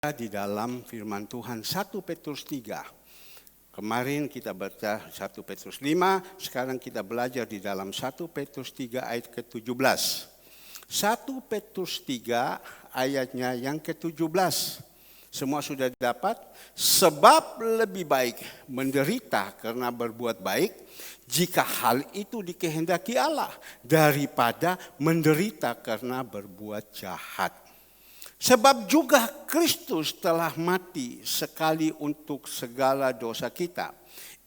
Di dalam firman Tuhan 1 Petrus 3. Kemarin kita baca 1 Petrus 5, sekarang kita belajar di dalam 1 Petrus 3 ayat ke-17. 1 Petrus 3 ayatnya yang ke-17. Semua sudah dapat? Sebab lebih baik menderita karena berbuat baik, jika hal itu dikehendaki Allah, daripada menderita karena berbuat jahat. Sebab juga Kristus telah mati sekali untuk segala dosa kita.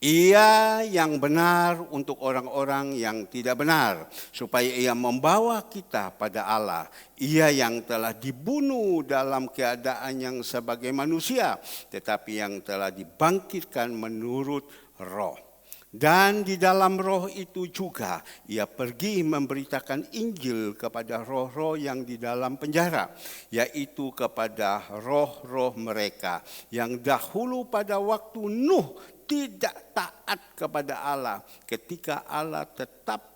Ia yang benar untuk orang-orang yang tidak benar, supaya ia membawa kita pada Allah. Ia yang telah dibunuh dalam keadaan yang sebagai manusia, tetapi yang telah dibangkitkan menurut roh. Dan di dalam roh itu juga ia pergi memberitakan Injil kepada roh-roh yang di dalam penjara, yaitu kepada roh-roh mereka yang dahulu pada waktu Nuh tidak taat kepada Allah, ketika Allah tetap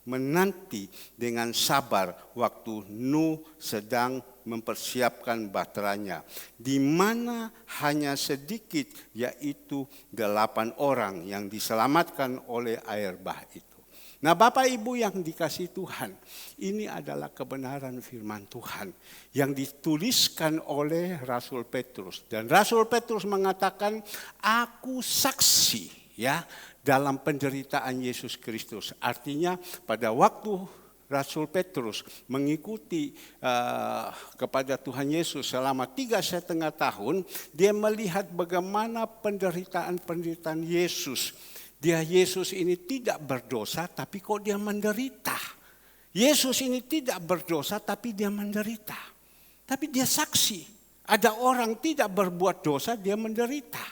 menanti dengan sabar waktu Nuh sedang mempersiapkan bahteranya, di mana hanya sedikit, yaitu 8 orang yang diselamatkan oleh air bah itu. Nah, Bapak Ibu yang dikasihi Tuhan, ini adalah kebenaran firman Tuhan yang dituliskan oleh Rasul Petrus. Dan Rasul Petrus mengatakan, aku saksi dalam penderitaan Yesus Kristus. Artinya pada waktu Rasul Petrus mengikuti kepada Tuhan Yesus selama 3,5 tahun, dia melihat bagaimana penderitaan Yesus. Yesus ini tidak berdosa, tapi kok dia menderita. Yesus ini tidak berdosa, tapi dia menderita. Tapi dia saksi, ada orang tidak berbuat dosa, dia menderita.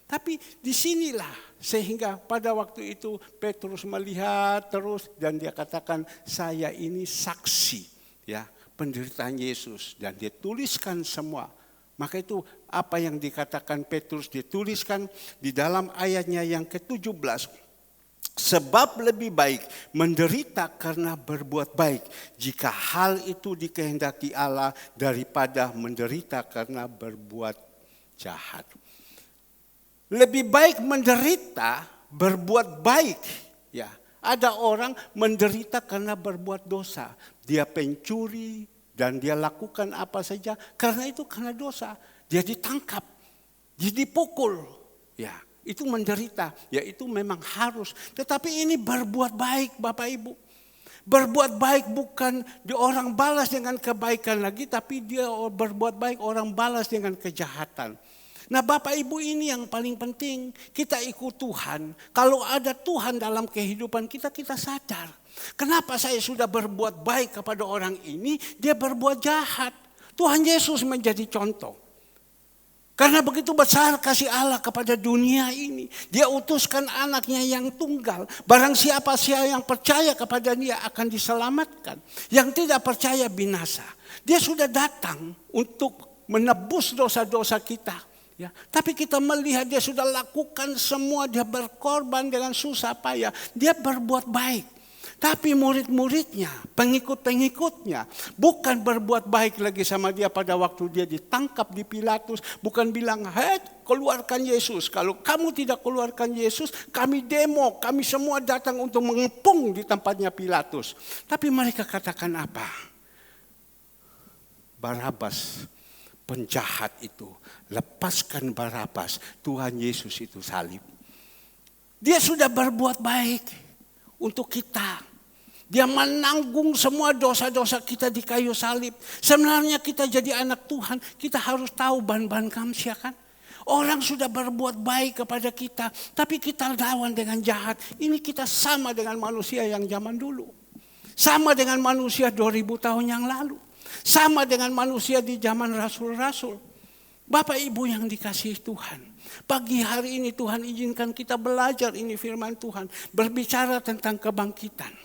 Tapi disinilah sehingga pada waktu itu Petrus melihat terus dan dia katakan, saya ini saksi penderitaan Yesus, dan dia tuliskan semua. Maka itu apa yang dikatakan Petrus dituliskan di dalam ayatnya yang ke-17. Sebab lebih baik menderita karena berbuat baik, jika hal itu dikehendaki Allah, daripada menderita karena berbuat jahat. Lebih baik menderita berbuat baik. Ada orang menderita karena berbuat dosa. Dia pencuri dan dia lakukan apa saja karena dosa. Dia ditangkap, dia dipukul. Itu menderita. Itu memang harus. Tetapi ini berbuat baik, Bapak Ibu. Berbuat baik bukan orang balas dengan kebaikan lagi, tapi dia berbuat baik orang balas dengan kejahatan. Nah, Bapak Ibu, ini yang paling penting. Kita ikut Tuhan. Kalau ada Tuhan dalam kehidupan kita, kita sadar. Kenapa saya sudah berbuat baik kepada orang ini, dia berbuat jahat. Tuhan Yesus menjadi contoh. Karena begitu besar kasih Allah kepada dunia ini. Dia utuskan anaknya yang tunggal. Barang siapa yang percaya kepada dia akan diselamatkan. Yang tidak percaya binasa. Dia sudah datang untuk menebus dosa-dosa kita. Tapi kita melihat dia sudah lakukan semua, dia berkorban dengan susah payah, dia berbuat baik. Tapi murid-muridnya, pengikut-pengikutnya bukan berbuat baik lagi sama dia pada waktu dia ditangkap di Pilatus. Bukan bilang, keluarkan Yesus. Kalau kamu tidak keluarkan Yesus, kami demo, kami semua datang untuk mengepung di tempatnya Pilatus. Tapi mereka katakan apa? Barabas, penjahat itu, lepaskan Barabas, Tuhan Yesus itu salib. Dia sudah berbuat baik untuk kita. Dia menanggung semua dosa-dosa kita di kayu salib. Sebenarnya kita jadi anak Tuhan, kita harus tahu ban-ban kamsya kan. Orang sudah berbuat baik kepada kita, tapi kita lawan dengan jahat. Ini kita sama dengan manusia yang zaman dulu. Sama dengan manusia 2000 tahun yang lalu. Sama dengan manusia di zaman rasul-rasul. Bapak Ibu yang dikasihi Tuhan. Pagi hari ini Tuhan izinkan kita belajar ini firman Tuhan. Berbicara tentang kebangkitan.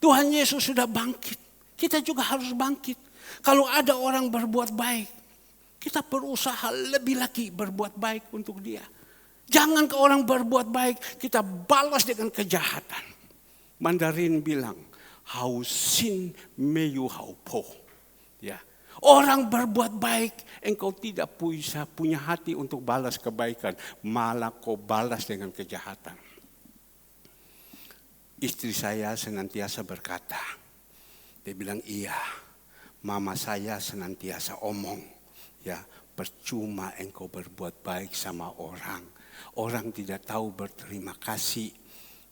Tuhan Yesus sudah bangkit. Kita juga harus bangkit. Kalau ada orang berbuat baik, kita berusaha lebih lagi berbuat baik untuk dia. Jangan ke orang berbuat baik, kita balas dengan kejahatan. Mandarin bilang, hao xin mei yu hao po. Orang berbuat baik, engkau tidak bisa punya hati untuk balas kebaikan. Malah kau balas dengan kejahatan. Istri saya senantiasa berkata, dia bilang iya, mama saya senantiasa omong, ya percuma engkau berbuat baik sama orang. Orang tidak tahu berterima kasih,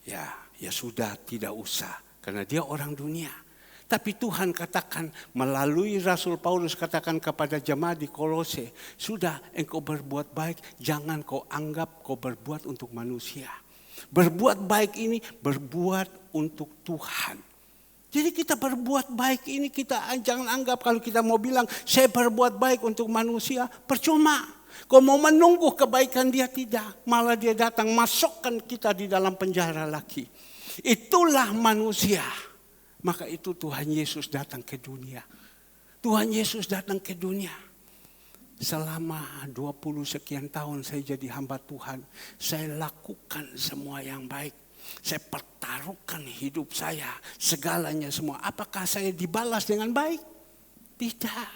ya sudah tidak usah, karena dia orang dunia. Tapi Tuhan katakan melalui Rasul Paulus katakan kepada jemaat di Kolose, sudah engkau berbuat baik, jangan kau anggap kau berbuat untuk manusia. Berbuat baik ini berbuat untuk Tuhan. Jadi kita berbuat baik ini kita jangan anggap kalau kita mau bilang saya berbuat baik untuk manusia, percuma. Kau mau menunggu kebaikan dia tidak, malah dia datang masukkan kita di dalam penjara lagi. Itulah manusia. Maka itu Tuhan Yesus datang ke dunia. Tuhan Yesus datang ke dunia. Selama 20 sekian tahun saya jadi hamba Tuhan. Saya lakukan semua yang baik. Saya pertaruhkan hidup saya. Segalanya semua. Apakah saya dibalas dengan baik? Tidak.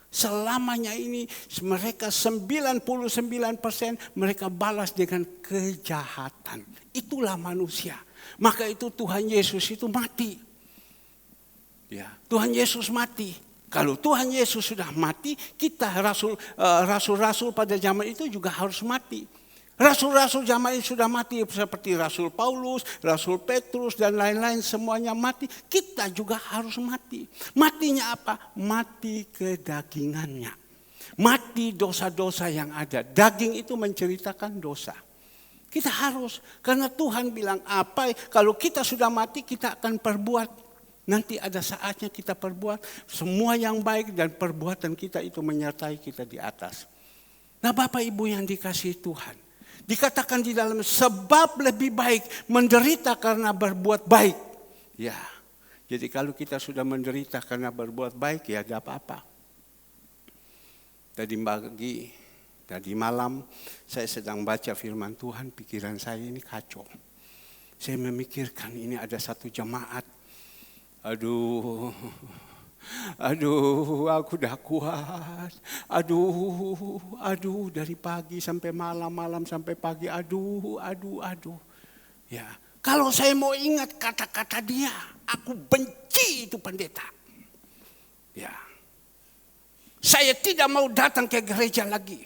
Selamanya ini mereka 99% mereka balas dengan kejahatan. Itulah manusia. Maka itu Tuhan Yesus itu mati. Ya, Tuhan Yesus mati. Kalau Tuhan Yesus sudah mati, kita rasul-rasul pada zaman itu juga harus mati. Rasul-rasul zaman itu sudah mati seperti Rasul Paulus, Rasul Petrus dan lain-lain semuanya mati. Kita juga harus mati. Matinya apa? Mati kedagingannya. Mati dosa-dosa yang ada. Daging itu menceritakan dosa. Kita harus, karena Tuhan bilang apa? Kalau kita sudah mati kita akan perbuat. Nanti ada saatnya kita perbuat semua yang baik dan perbuatan kita itu menyertai kita di atas. Nah Bapak Ibu yang dikasihi Tuhan. Dikatakan di dalam sebab lebih baik menderita karena berbuat baik. Ya, jadi kalau kita sudah menderita karena berbuat baik ya tidak apa-apa. Tadi malam saya sedang baca firman Tuhan, pikiran saya ini kacau. Saya memikirkan ini ada satu jemaat. Aduh, aku dah kuat. Aduh, dari pagi sampai malam sampai pagi. Aduh. Ya, kalau saya mau ingat kata-kata dia, aku benci itu pendeta. Ya, saya tidak mau datang ke gereja lagi.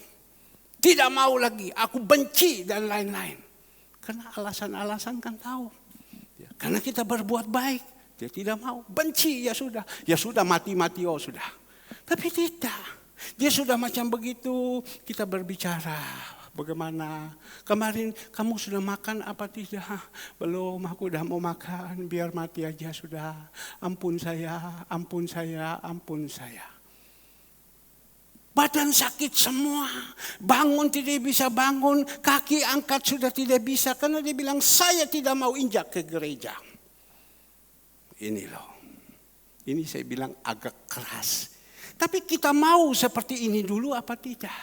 Tidak mau lagi, aku benci dan lain-lain. Karena alasan-alasan kan tahu. Ya, karena kita berbuat baik. Dia tidak mau, benci ya sudah mati-mati oh sudah. Tapi tidak, dia sudah macam begitu. Kita berbicara, bagaimana kemarin kamu sudah makan apa tidak? Belum, aku udah mau makan, biar mati aja sudah. Ampun saya. Badan sakit semua, bangun tidak bisa bangun, kaki angkat sudah tidak bisa. Karena dia bilang saya tidak mau injak ke gereja. Ini loh, ini saya bilang agak keras. Tapi kita mau seperti ini dulu apa tidak?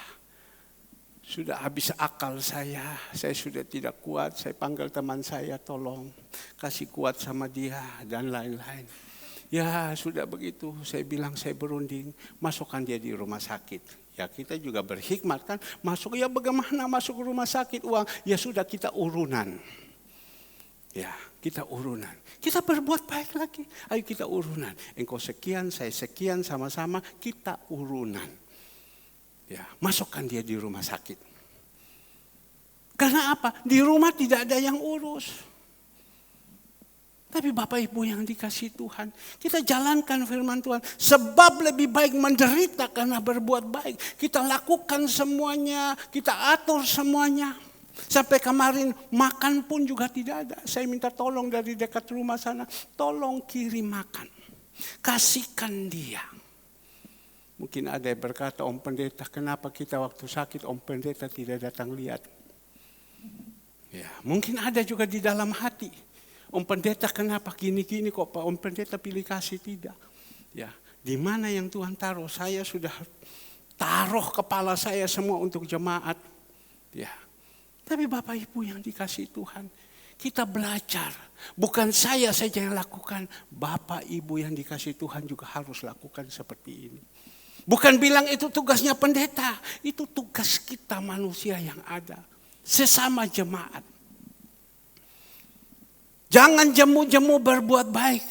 Sudah habis akal saya sudah tidak kuat. Saya panggil teman saya, tolong kasih kuat sama dia dan lain-lain. Ya sudah begitu, saya bilang saya berunding, masukkan dia di rumah sakit. Ya kita juga berhikmat kan, masuk ya bagaimana masuk rumah sakit uang? Ya sudah kita urunan. Ya, kita urunan. Kita berbuat baik lagi. Ayo kita urunan. Engkau sekian, saya sekian, sama-sama kita urunan. Ya, masukkan dia di rumah sakit. Karena apa? Di rumah tidak ada yang urus. Tapi Bapak Ibu yang dikasihi Tuhan, kita jalankan firman Tuhan. Sebab lebih baik menderita karena berbuat baik. Kita lakukan semuanya, kita atur semuanya. Sampai kemarin makan pun juga tidak ada. Saya minta tolong dari dekat rumah sana. Tolong kirim makan. Kasihkan dia. Mungkin ada yang berkata, Om Pendeta, kenapa kita waktu sakit Om Pendeta tidak datang lihat? Ya, mungkin ada juga di dalam hati. Om Pendeta kenapa gini-gini kok Pak Om Pendeta pilih kasih tidak? Ya, di mana yang Tuhan taruh? Saya sudah taruh kepala saya semua untuk jemaat. Ya. Tapi Bapak Ibu yang dikasihi Tuhan, kita belajar. Bukan saya saja yang lakukan, Bapak Ibu yang dikasihi Tuhan juga harus lakukan seperti ini. Bukan bilang itu tugasnya pendeta, itu tugas kita manusia yang ada. Sesama jemaat. Jangan jemu-jemu berbuat baik.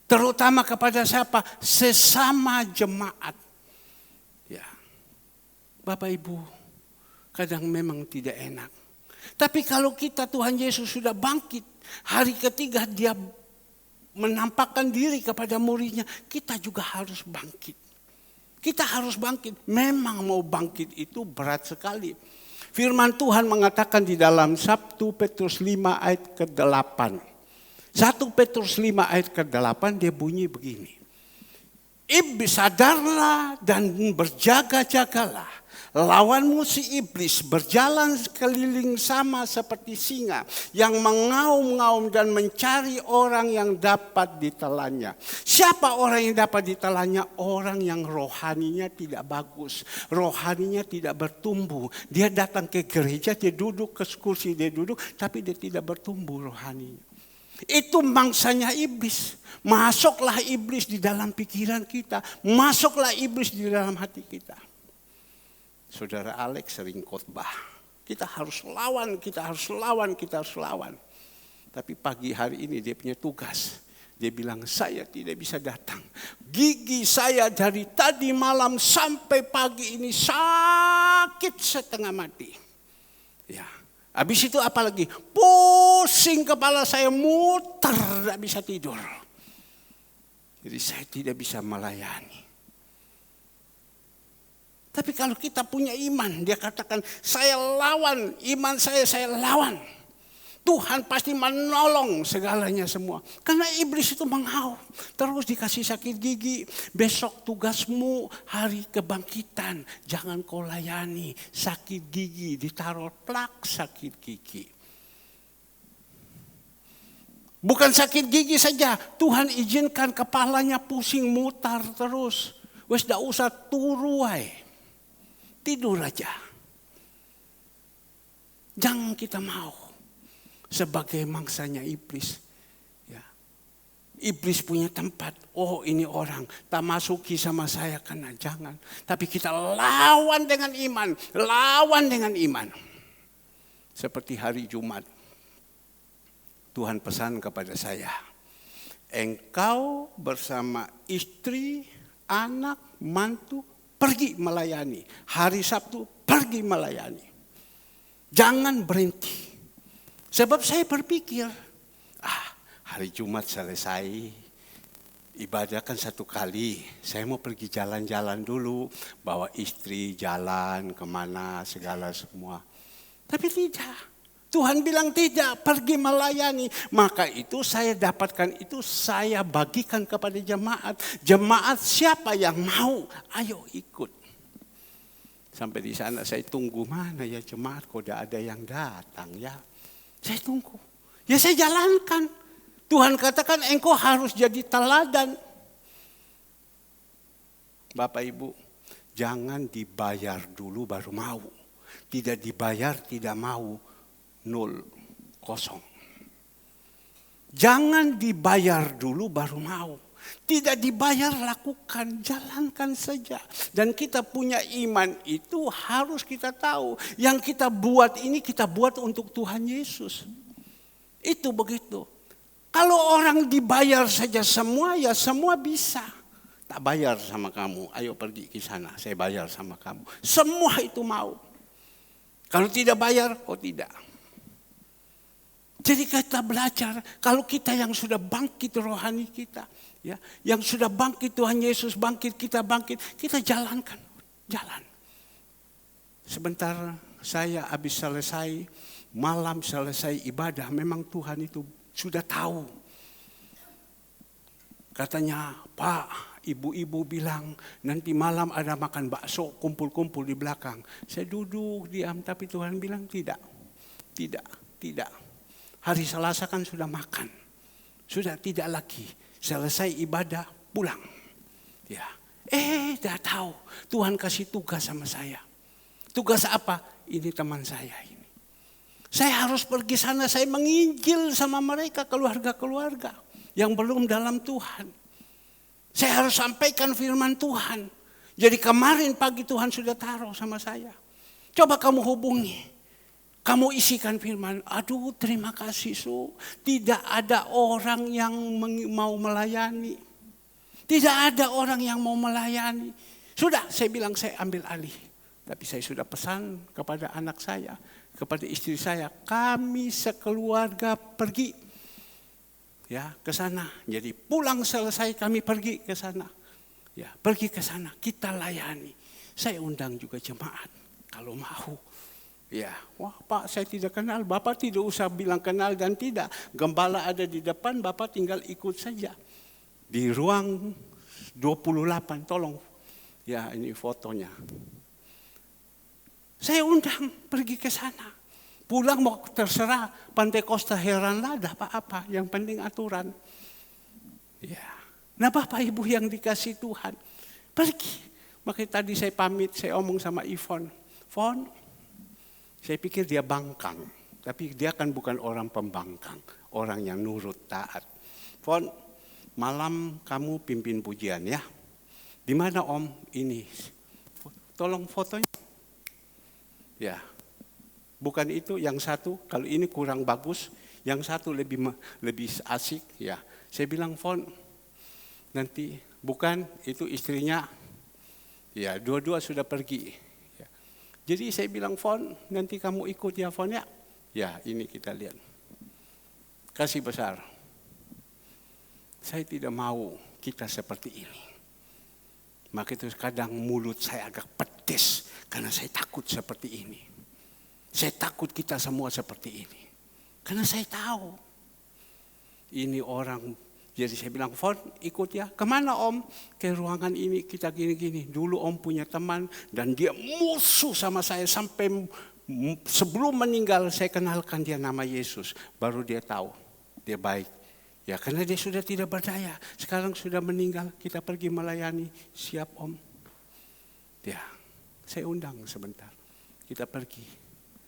Terutama kepada siapa? Sesama jemaat. Ya. Bapak Ibu, kadang memang tidak enak. Tapi kalau kita Tuhan Yesus sudah bangkit, hari ketiga dia menampakkan diri kepada muridnya, kita juga harus bangkit. Kita harus bangkit. Memang mau bangkit itu berat sekali. Firman Tuhan mengatakan di dalam 1 Petrus 5 ayat ke-8. 1 Petrus 5 ayat ke-8 dia bunyi begini. Iblis, sadarlah dan berjaga-jagalah. Lawanmu si iblis berjalan sekeliling sama seperti singa yang mengaum-ngaum dan mencari orang yang dapat ditelannya. Siapa orang yang dapat ditelannya? Orang yang rohaninya tidak bagus, rohaninya tidak bertumbuh. Dia datang ke gereja, dia duduk ke kursi, dia duduk, tapi dia tidak bertumbuh rohaninya. Itu mangsanya iblis. Masuklah iblis di dalam pikiran kita, masuklah iblis di dalam hati kita. Saudara Alex sering khotbah. Kita harus lawan, kita harus lawan, kita harus lawan. Tapi pagi hari ini dia punya tugas. Dia bilang, saya tidak bisa datang. Gigi saya dari tadi malam sampai pagi ini sakit setengah mati. Ya. Habis itu apa lagi? Pusing kepala saya, muter, tidak bisa tidur. Jadi saya tidak bisa melayani. Tapi kalau kita punya iman, dia katakan, saya lawan, iman saya lawan. Tuhan pasti menolong segalanya semua. Karena iblis itu menghau. Terus dikasih sakit gigi. Besok tugasmu hari kebangkitan. Jangan kau layani. Sakit gigi, ditaruh plak sakit gigi. Bukan sakit gigi saja. Tuhan izinkan kepalanya pusing mutar terus. Wes dak usah turu wae. Tidur aja. Jangan kita mau sebagai mangsanya iblis. Ya. Iblis punya tempat. Oh ini orang, tak masuki sama saya karena jangan. Tapi kita lawan dengan iman. Lawan dengan iman. Seperti hari Jumat. Tuhan pesan kepada saya. Engkau bersama istri, anak, mantu, pergi melayani. Hari Sabtu pergi melayani. Jangan berhenti. Sebab saya berpikir, hari Jumat selesai, ibadah kan satu kali. Saya mau pergi jalan-jalan dulu, bawa istri jalan kemana, segala semua. Tapi tidak. Tuhan bilang tidak, pergi melayani. Maka itu saya dapatkan, itu saya bagikan kepada jemaat. Jemaat siapa yang mau, ayo ikut. Sampai di sana saya tunggu, mana ya jemaat, kok tidak ada yang datang ya. Saya tunggu, ya saya jalankan. Tuhan katakan engkau harus jadi teladan. Bapak Ibu, jangan dibayar dulu baru mau. Tidak dibayar tidak mau. 0, kosong. Jangan dibayar dulu baru mau. Tidak dibayar lakukan, jalankan saja. Dan kita punya iman itu harus kita tahu. Yang kita buat ini kita buat untuk Tuhan Yesus. Itu begitu. Kalau orang dibayar saja semua, ya semua bisa. Tak bayar sama kamu, ayo pergi ke sana, saya bayar sama kamu. Semua itu mau. Kalau tidak bayar, oh tidak. Jadi kita belajar, kalau kita yang sudah bangkit rohani kita, ya, yang sudah bangkit Tuhan Yesus bangkit, kita jalankan, jalan. Sebentar saya habis selesai, malam selesai ibadah, memang Tuhan itu sudah tahu. Katanya, Pak, ibu-ibu bilang nanti malam ada makan bakso, kumpul-kumpul di belakang. Saya duduk diam, tapi Tuhan bilang tidak. Hari Selasa kan sudah makan. Sudah tidak lagi. Selesai ibadah, pulang. Ya. Tidak tahu. Tuhan kasih tugas sama saya. Tugas apa? Ini teman saya ini. Saya harus pergi sana, saya menginjil sama mereka, keluarga-keluarga yang belum dalam Tuhan. Saya harus sampaikan firman Tuhan. Jadi kemarin pagi Tuhan sudah taruh sama saya. Coba kamu hubungi. Kamu isikan firman. Aduh terima kasih Su. Tidak ada orang yang mau melayani. Tidak ada orang yang mau melayani. Sudah saya bilang saya ambil alih. Tapi saya sudah pesan kepada anak saya. Kepada istri saya. Kami sekeluarga pergi. Ya ke sana. Jadi pulang selesai kami pergi ke sana. Ya pergi ke sana. Kita layani. Saya undang juga jemaat. Kalau mau. Ya, wah Pak saya tidak kenal. Bapak tidak usah bilang kenal dan tidak. Gembala ada di depan. Bapak tinggal ikut saja. Di ruang 28, tolong. Ya ini fotonya. Saya undang pergi ke sana. Pulang mau terserah. Pantai Costa heranlah ada apa-apa. Yang penting aturan. Ya. Nah Bapak Ibu yang dikasih Tuhan. Pergi. Makanya tadi saya pamit. Saya omong sama Ivon. Fon, saya pikir dia bangkang. Tapi dia kan bukan orang pembangkang. Orang yang nurut, taat. Fon, malam kamu pimpin pujian ya. Di mana Om? Ini. Tolong fotonya. Ya. Bukan itu yang satu. Kalau ini kurang bagus. Yang satu lebih asik. Ya. Saya bilang Fon. Nanti bukan itu istrinya. Ya dua-dua sudah pergi. Ya. Jadi saya bilang Fon. Nanti kamu ikut ya Fon ya. Ya ini kita lihat. Kasih besar. Saya tidak mau kita seperti ini. Maka itu kadang mulut saya agak pedes. Karena saya takut seperti ini. Saya takut kita semua seperti ini. Karena saya tahu. Ini orang. Jadi saya bilang, Fon ikut ya. Kemana Om? Ke ruangan ini kita gini-gini. Dulu Om punya teman. Dan dia musuh sama saya. Sampai sebelum meninggal saya kenalkan dia nama Yesus. Baru dia tahu. Dia baik. Ya karena dia sudah tidak berdaya. Sekarang sudah meninggal. Kita pergi melayani. Siap Om. Ya. Saya undang sebentar. Kita pergi.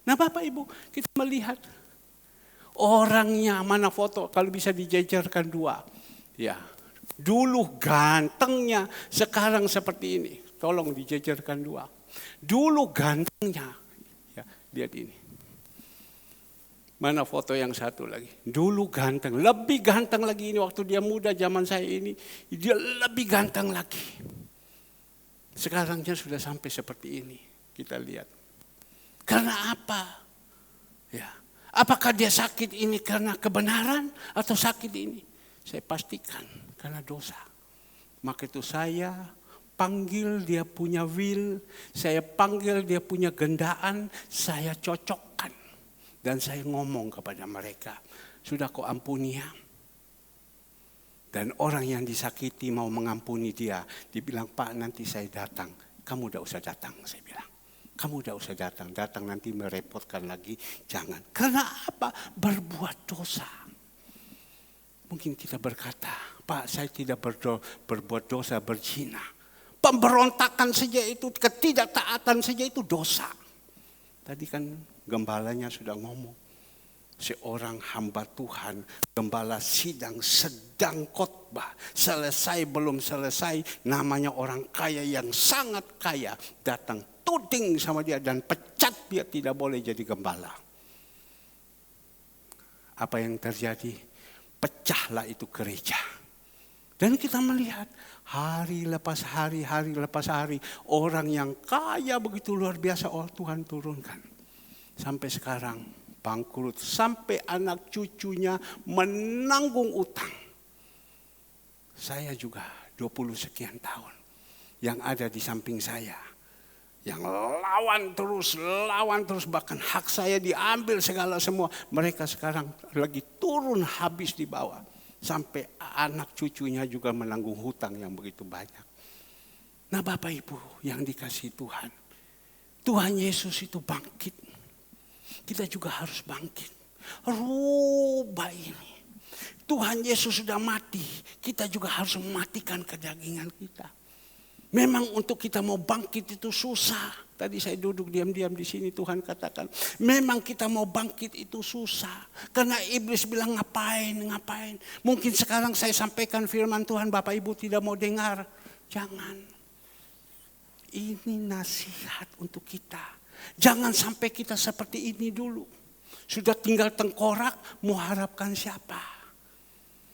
Nah Bapak Ibu, kita melihat orangnya mana foto kalau bisa dijejerkan dua. Ya, dulu gantengnya, sekarang seperti ini. Tolong dijejerkan dua. Dulu gantengnya, ya lihat ini. Mana foto yang satu lagi? Dulu ganteng, lebih ganteng lagi ini waktu dia muda zaman saya ini. Dia lebih ganteng lagi. Sekarangnya sudah sampai seperti ini. Kita lihat. Karena apa? Ya. Apakah dia sakit ini karena kebenaran atau sakit ini? Saya pastikan karena dosa. Maka itu saya panggil dia punya will, saya panggil dia punya gendaan, saya cocokkan. Dan saya ngomong kepada mereka, sudah kau ampuni ya. Dan orang yang disakiti mau mengampuni dia, dibilang Pak nanti saya datang. Kamu udah usah datang, saya bilang. Kamu udah usah datang nanti merepotkan lagi. Jangan. Karena apa? Berbuat dosa. Mungkin kita berkata, Pak saya tidak berbuat dosa, berzina. Pemberontakan saja itu, ketidaktaatan saja itu dosa. Tadi kan gembalanya sudah ngomong. Seorang hamba Tuhan, gembala sidang sedang khotbah. Selesai belum selesai, namanya orang kaya yang sangat kaya. Datang tuding sama dia dan pecat dia tidak boleh jadi gembala. Apa yang terjadi? Pecahlah itu gereja. Dan kita melihat hari lepas hari, orang yang kaya begitu luar biasa Tuhan turunkan. Sampai sekarang bangkrut, sampai anak cucunya menanggung utang. Saya juga 20 sekian tahun yang ada di samping saya. Yang lawan terus bahkan hak saya diambil segala semua. Mereka sekarang lagi turun habis di bawah. Sampai anak cucunya juga menanggung hutang yang begitu banyak. Nah Bapak Ibu yang dikasihi Tuhan. Tuhan Yesus itu bangkit. Kita juga harus bangkit. Rubah ini. Tuhan Yesus sudah mati. Kita juga harus mematikan kedagingan kita. Memang untuk kita mau bangkit itu susah. Tadi saya duduk diam-diam di sini Tuhan katakan. Memang kita mau bangkit itu susah. Karena iblis bilang ngapain. Mungkin sekarang saya sampaikan firman Tuhan Bapak Ibu tidak mau dengar. Jangan. Ini nasihat untuk kita. Jangan sampai kita seperti ini dulu. Sudah tinggal tengkorak, mau harapkan siapa?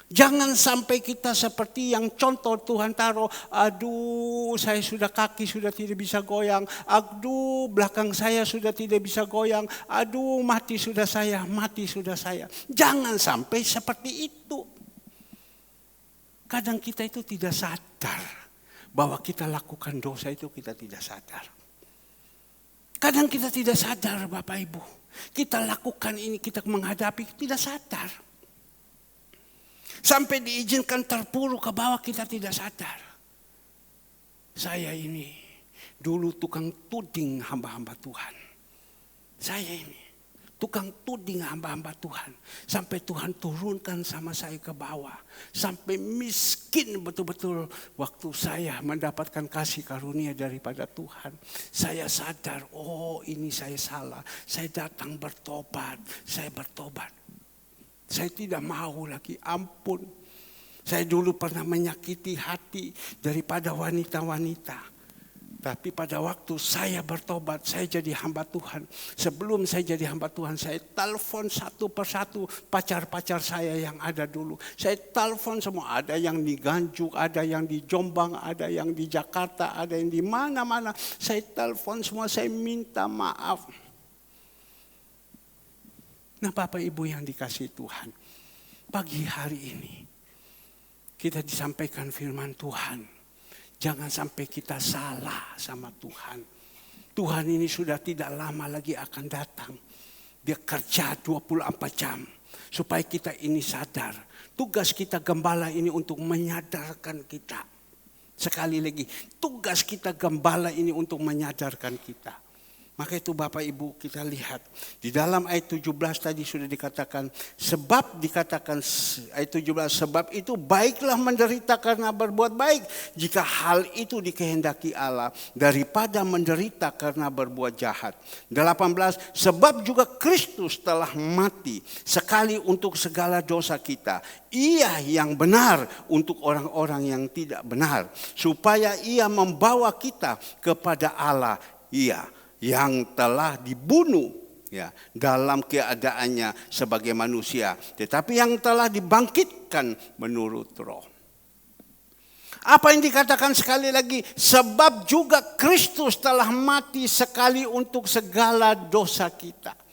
Jangan sampai kita seperti yang contoh Tuhan taruh, aduh saya sudah kaki sudah tidak bisa goyang, aduh belakang saya sudah tidak bisa goyang, aduh mati sudah saya. Jangan sampai seperti itu. Kadang kita itu tidak sadar bahwa kita lakukan dosa itu kita tidak sadar. Kadang kita tidak sadar Bapak Ibu, kita lakukan ini, kita menghadapi tidak sadar. Sampai diizinkan terpuruk ke bawah kita tidak sadar. Saya ini dulu tukang tuding hamba-hamba Tuhan. Saya ini tukang tuding hamba-hamba Tuhan. Sampai Tuhan turunkan sama saya ke bawah. Sampai miskin betul-betul waktu saya mendapatkan kasih karunia daripada Tuhan. Saya sadar, oh ini saya salah. Saya datang bertobat, saya bertobat. Saya tidak mau lagi, ampun. Saya dulu pernah menyakiti hati daripada wanita-wanita. Tapi pada waktu saya bertobat, saya jadi hamba Tuhan. Sebelum saya jadi hamba Tuhan, saya telepon satu persatu pacar-pacar saya yang ada dulu. Saya telepon semua, ada yang di Ganjuk, ada yang di Jombang, ada yang di Jakarta, ada yang di mana-mana. Saya telepon semua, saya minta maaf. Nah Bapak Ibu yang dikasihi Tuhan, pagi hari ini kita disampaikan firman Tuhan. Jangan sampai kita salah sama Tuhan. Tuhan ini sudah tidak lama lagi akan datang. Dia kerja 24 jam supaya kita ini sadar. Tugas kita gembala ini untuk menyadarkan kita. Sekali lagi, tugas kita gembala ini untuk menyadarkan kita. Maka itu Bapak Ibu kita lihat di dalam ayat 17 tadi sudah dikatakan, sebab dikatakan ayat 17, sebab itu baiklah menderita karena berbuat baik jika hal itu dikehendaki Allah daripada menderita karena berbuat jahat. 18, sebab juga Kristus telah mati sekali untuk segala dosa kita, Ia yang benar untuk orang-orang yang tidak benar, supaya Ia membawa kita kepada Allah, Ia yang telah dibunuh ya dalam keadaannya sebagai manusia, tetapi yang telah dibangkitkan menurut roh. Apa yang dikatakan sekali lagi? Sebab juga Kristus telah mati sekali untuk segala dosa kita.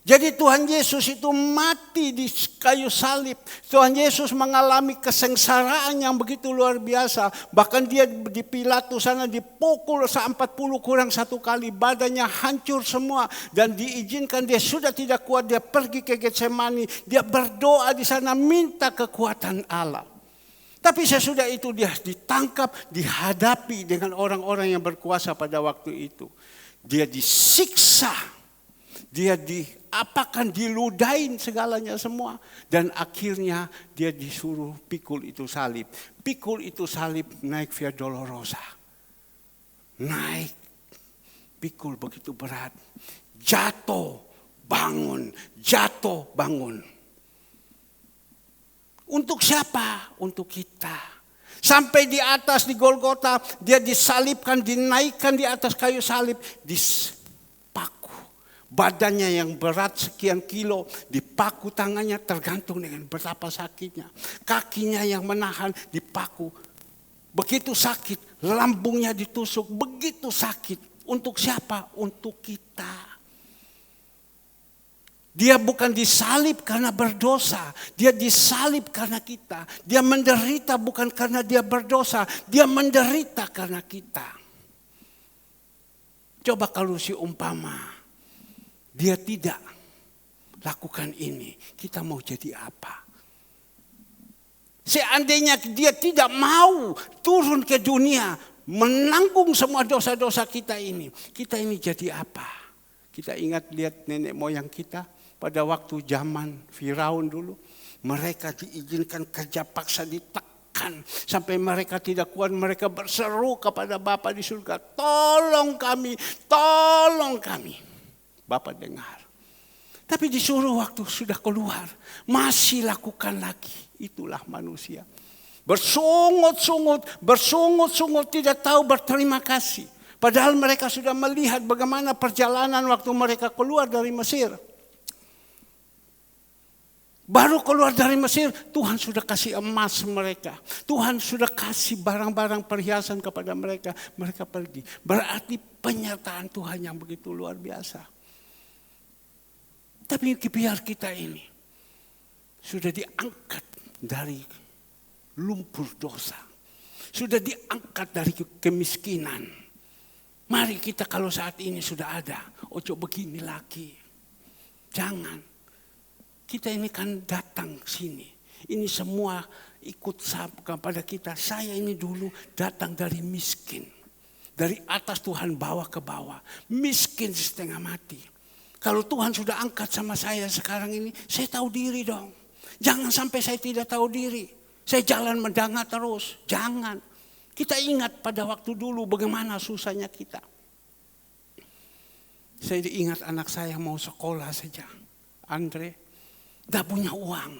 Jadi Tuhan Yesus itu mati di kayu salib. Tuhan Yesus mengalami kesengsaraan yang begitu luar biasa. Bahkan dia di Pilatus sana dipukul 40 kurang 1 kali. Badannya hancur semua. Dan diizinkan dia sudah tidak kuat. Dia pergi ke Getsemani. Dia berdoa di sana minta kekuatan Allah. Tapi sesudah itu dia ditangkap, dihadapi dengan orang-orang yang berkuasa pada waktu itu. Dia disiksa. Dia diapakan, diludahin segalanya semua. Dan akhirnya dia disuruh pikul itu salib. Pikul itu salib naik Via Dolorosa. Naik, pikul begitu berat. Jatuh, bangun, jatuh, bangun. Untuk siapa? Untuk kita. Sampai di atas di Golgota, dia disalibkan, dinaikkan di atas kayu salib. Badannya yang berat sekian kilo dipaku, tangannya tergantung dengan betapa sakitnya. Kakinya yang menahan dipaku. Begitu sakit, lambungnya ditusuk, begitu sakit. Untuk siapa? Untuk kita. Dia bukan disalib karena berdosa, dia disalib karena kita. Dia menderita bukan karena dia berdosa, dia menderita karena kita. Coba kalau si umpama dia tidak lakukan ini, kita mau jadi apa? Seandainya dia tidak mau turun ke dunia, menanggung semua dosa-dosa kita ini jadi apa? Kita ingat lihat nenek moyang kita pada waktu zaman Firaun dulu. Mereka diizinkan kerja paksa, ditekan. Sampai mereka tidak kuat, mereka berseru kepada Bapa di surga, tolong kami, tolong kami. Bapak dengar. Tapi disuruh waktu sudah keluar, masih lakukan lagi. Itulah manusia. Bersungut-sungut, tidak tahu berterima kasih. Padahal mereka sudah melihat bagaimana perjalanan waktu mereka keluar dari Mesir. Baru keluar dari Mesir, Tuhan sudah kasih emas mereka. Tuhan sudah kasih barang-barang perhiasan kepada mereka. Mereka pergi. Berarti penyertaan Tuhan yang begitu luar biasa. Tapi biar kita ini sudah diangkat dari lumpur dosa. Sudah diangkat dari kemiskinan. Mari kita kalau saat ini sudah ada, ojo begini lagi. Jangan. Kita ini kan datang sini. Ini semua ikut kepada kita. Saya ini dulu datang dari miskin. Dari atas Tuhan bawa ke bawah. Miskin setengah mati. Kalau Tuhan sudah angkat sama saya sekarang ini, saya tahu diri dong. Jangan sampai saya tidak tahu diri. Saya jalan mendanga terus. Jangan. Kita ingat pada waktu dulu bagaimana susahnya kita. Saya ingat anak saya mau sekolah saja. Andre, dah punya uang.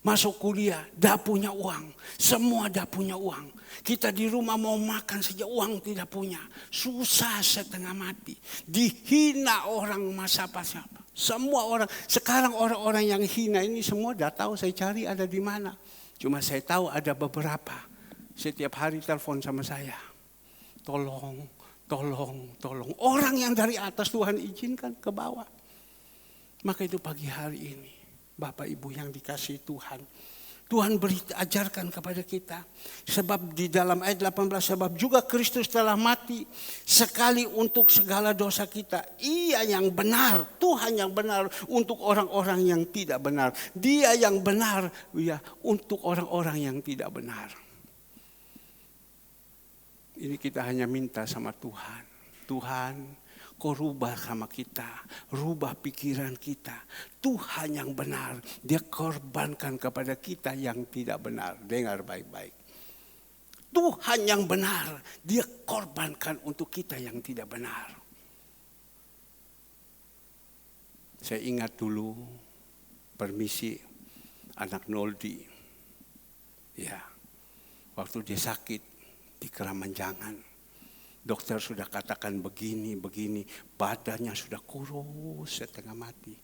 Masuk kuliah, dah punya uang. Semua dah punya uang. Kita di rumah mau makan saja uang tidak punya. Susah setengah mati. Dihina orang siapa-siapa. Semua orang, sekarang orang-orang yang hina ini semua dah tahu saya cari ada di mana. Cuma saya tahu ada beberapa. Setiap hari telepon sama saya. Tolong. Orang yang dari atas Tuhan izinkan ke bawah. Maka itu pagi hari ini. Bapak Ibu yang dikasihi Tuhan. Tuhan ajarkan kepada kita. Sebab di dalam ayat 18. Sebab juga Kristus telah mati. Sekali untuk segala dosa kita. Ia yang benar. Tuhan yang benar. Untuk orang-orang yang tidak benar. Dia yang benar. Ya, untuk orang-orang yang tidak benar. Ini kita hanya minta sama Tuhan. Tuhan, kau rubah sama kita. Rubah pikiran kita. Tuhan yang benar. Dia korbankan kepada kita yang tidak benar. Dengar baik-baik. Tuhan yang benar. Dia korbankan untuk kita yang tidak benar. Saya ingat dulu. Permisi. Anak Noldi. Ya. Waktu dia sakit. Di Keramanjangan. Dokter sudah katakan begini. Badannya sudah kurus setengah mati.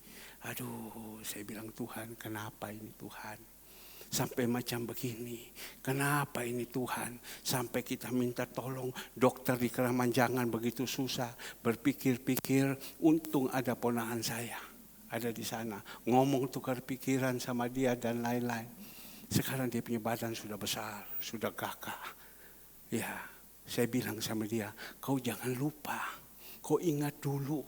Aduh, saya bilang Tuhan, kenapa ini Tuhan? Sampai macam begini. Kenapa ini Tuhan? Sampai kita minta tolong. Dokter di Keramanjangan begitu susah. Berpikir-pikir, untung ada ponakan saya. Ada di sana. Ngomong tukar pikiran sama dia dan lain-lain. Sekarang dia punya badan sudah besar. Sudah gagah. Ya, saya bilang sama dia, kau jangan lupa, kau ingat dulu,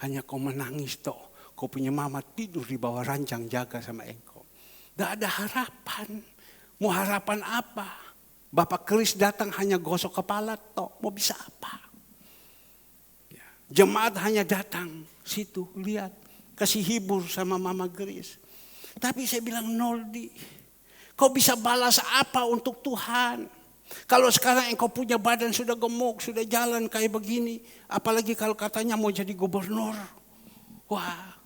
hanya kau menangis toh, kau punya mama tidur di bawah ranjang jaga sama engkau. Tidak ada harapan, mau harapan apa? Bapak Kris datang hanya gosok kepala toh, mau bisa apa? Ya. Jemaat hanya datang situ, lihat, kasih hibur sama mama Kris. Tapi saya bilang Noldi, kau bisa balas apa untuk Tuhan? Kalau sekarang engkau punya badan sudah gemuk, sudah jalan kayak begini. Apalagi kalau katanya mau jadi gubernur. Wah,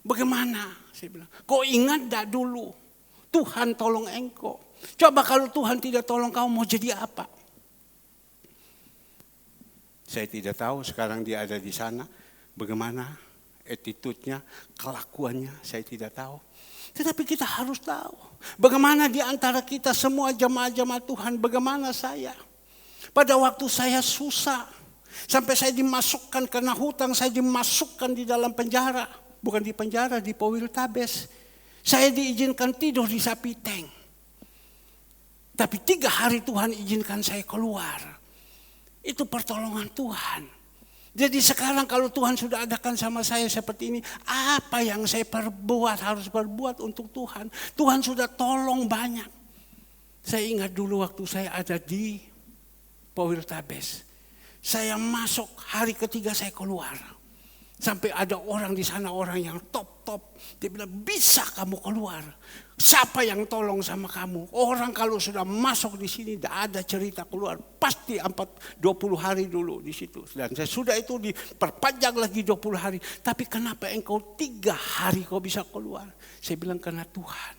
bagaimana? Saya bilang, kau ingat dah dulu. Tuhan tolong engkau. Coba kalau Tuhan tidak tolong kau mau jadi apa? Saya tidak tahu sekarang dia ada di sana. Bagaimana attitude-nya, kelakuannya, saya tidak tahu. Tetapi kita harus tahu bagaimana di antara kita semua jemaat-jemaat Tuhan, bagaimana saya. Pada waktu saya susah, sampai saya dimasukkan kena hutang, saya dimasukkan di dalam penjara. Bukan di penjara, di Powiltabes. Saya diizinkan tidur di sapi tank. Tapi 3 hari Tuhan izinkan saya keluar. Itu pertolongan Tuhan. Jadi sekarang kalau Tuhan sudah adakan sama saya seperti ini, apa yang saya harus berbuat untuk Tuhan? Tuhan sudah tolong banyak. Saya ingat dulu waktu saya ada di Powiltabes. Saya masuk hari ketiga saya keluar. Sampai ada orang di sana, orang yang top. Dia bilang, bisa kamu keluar. Siapa yang tolong sama kamu? Orang kalau sudah masuk di sini, tidak ada cerita keluar. Pasti 20 hari dulu di situ. Dan saya sudah itu diperpanjang lagi 20 hari. Tapi kenapa engkau 3 hari kau bisa keluar? Saya bilang, karena Tuhan.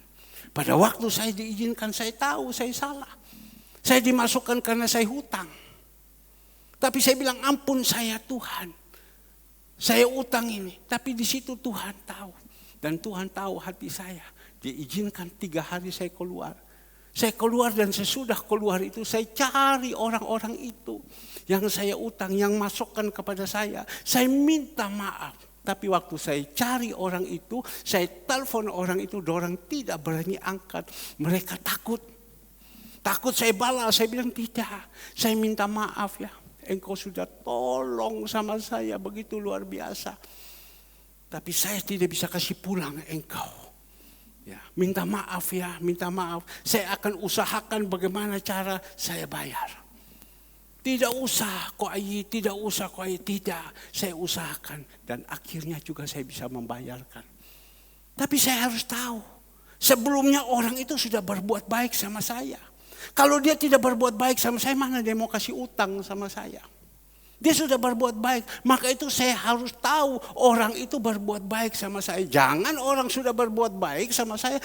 Pada waktu saya diizinkan, saya tahu saya salah. Saya dimasukkan karena saya hutang. Tapi saya bilang, ampun saya Tuhan. Saya utang ini. Tapi di situ Tuhan tahu. Dan Tuhan tahu hati saya. Dia izinkan 3 hari saya keluar. Saya keluar dan sesudah keluar itu saya cari orang-orang itu. Yang saya utang, yang masukkan kepada saya. Saya minta maaf. Tapi waktu saya cari orang itu, saya telepon orang itu, orang tidak berani angkat. Mereka takut. Takut saya balas, saya bilang tidak. Saya minta maaf ya. Engkau sudah tolong sama saya begitu luar biasa. Tapi saya tidak bisa kasih pulang engkau. Ya, minta maaf ya, minta maaf. Saya akan usahakan bagaimana cara saya bayar. Tidak usah kok Ayi, tidak usah kok Ayi, tidak. Saya usahakan dan akhirnya juga saya bisa membayarkan. Tapi saya harus tahu, sebelumnya orang itu sudah berbuat baik sama saya. Kalau dia tidak berbuat baik sama saya, mana dia mau kasih utang sama saya? Dia sudah berbuat baik, maka itu saya harus tahu orang itu berbuat baik sama saya. Jangan orang sudah berbuat baik sama saya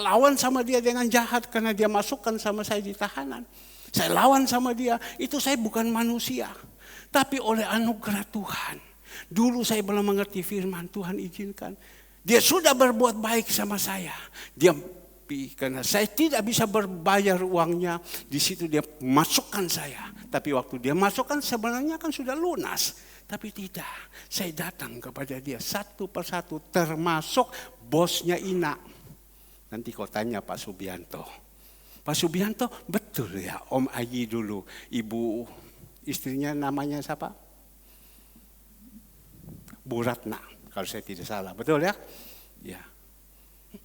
lawan sama dia dengan jahat karena dia masukkan sama saya di tahanan. Saya lawan sama dia, itu saya bukan manusia. Tapi oleh anugerah Tuhan, dulu saya belum mengerti firman Tuhan izinkan. Dia sudah berbuat baik sama saya. Dia karena saya tidak bisa berbayar uangnya, di situ dia masukkan saya. Tapi waktu dia masukkan sebenarnya kan sudah lunas. Tapi tidak, saya datang kepada dia satu persatu termasuk bosnya Ina. Nanti kau tanya Pak Subianto. Pak Subianto, betul ya Om Ayi dulu, ibu istrinya namanya siapa? Bu Ratna, kalau saya tidak salah, betul ya? Ya.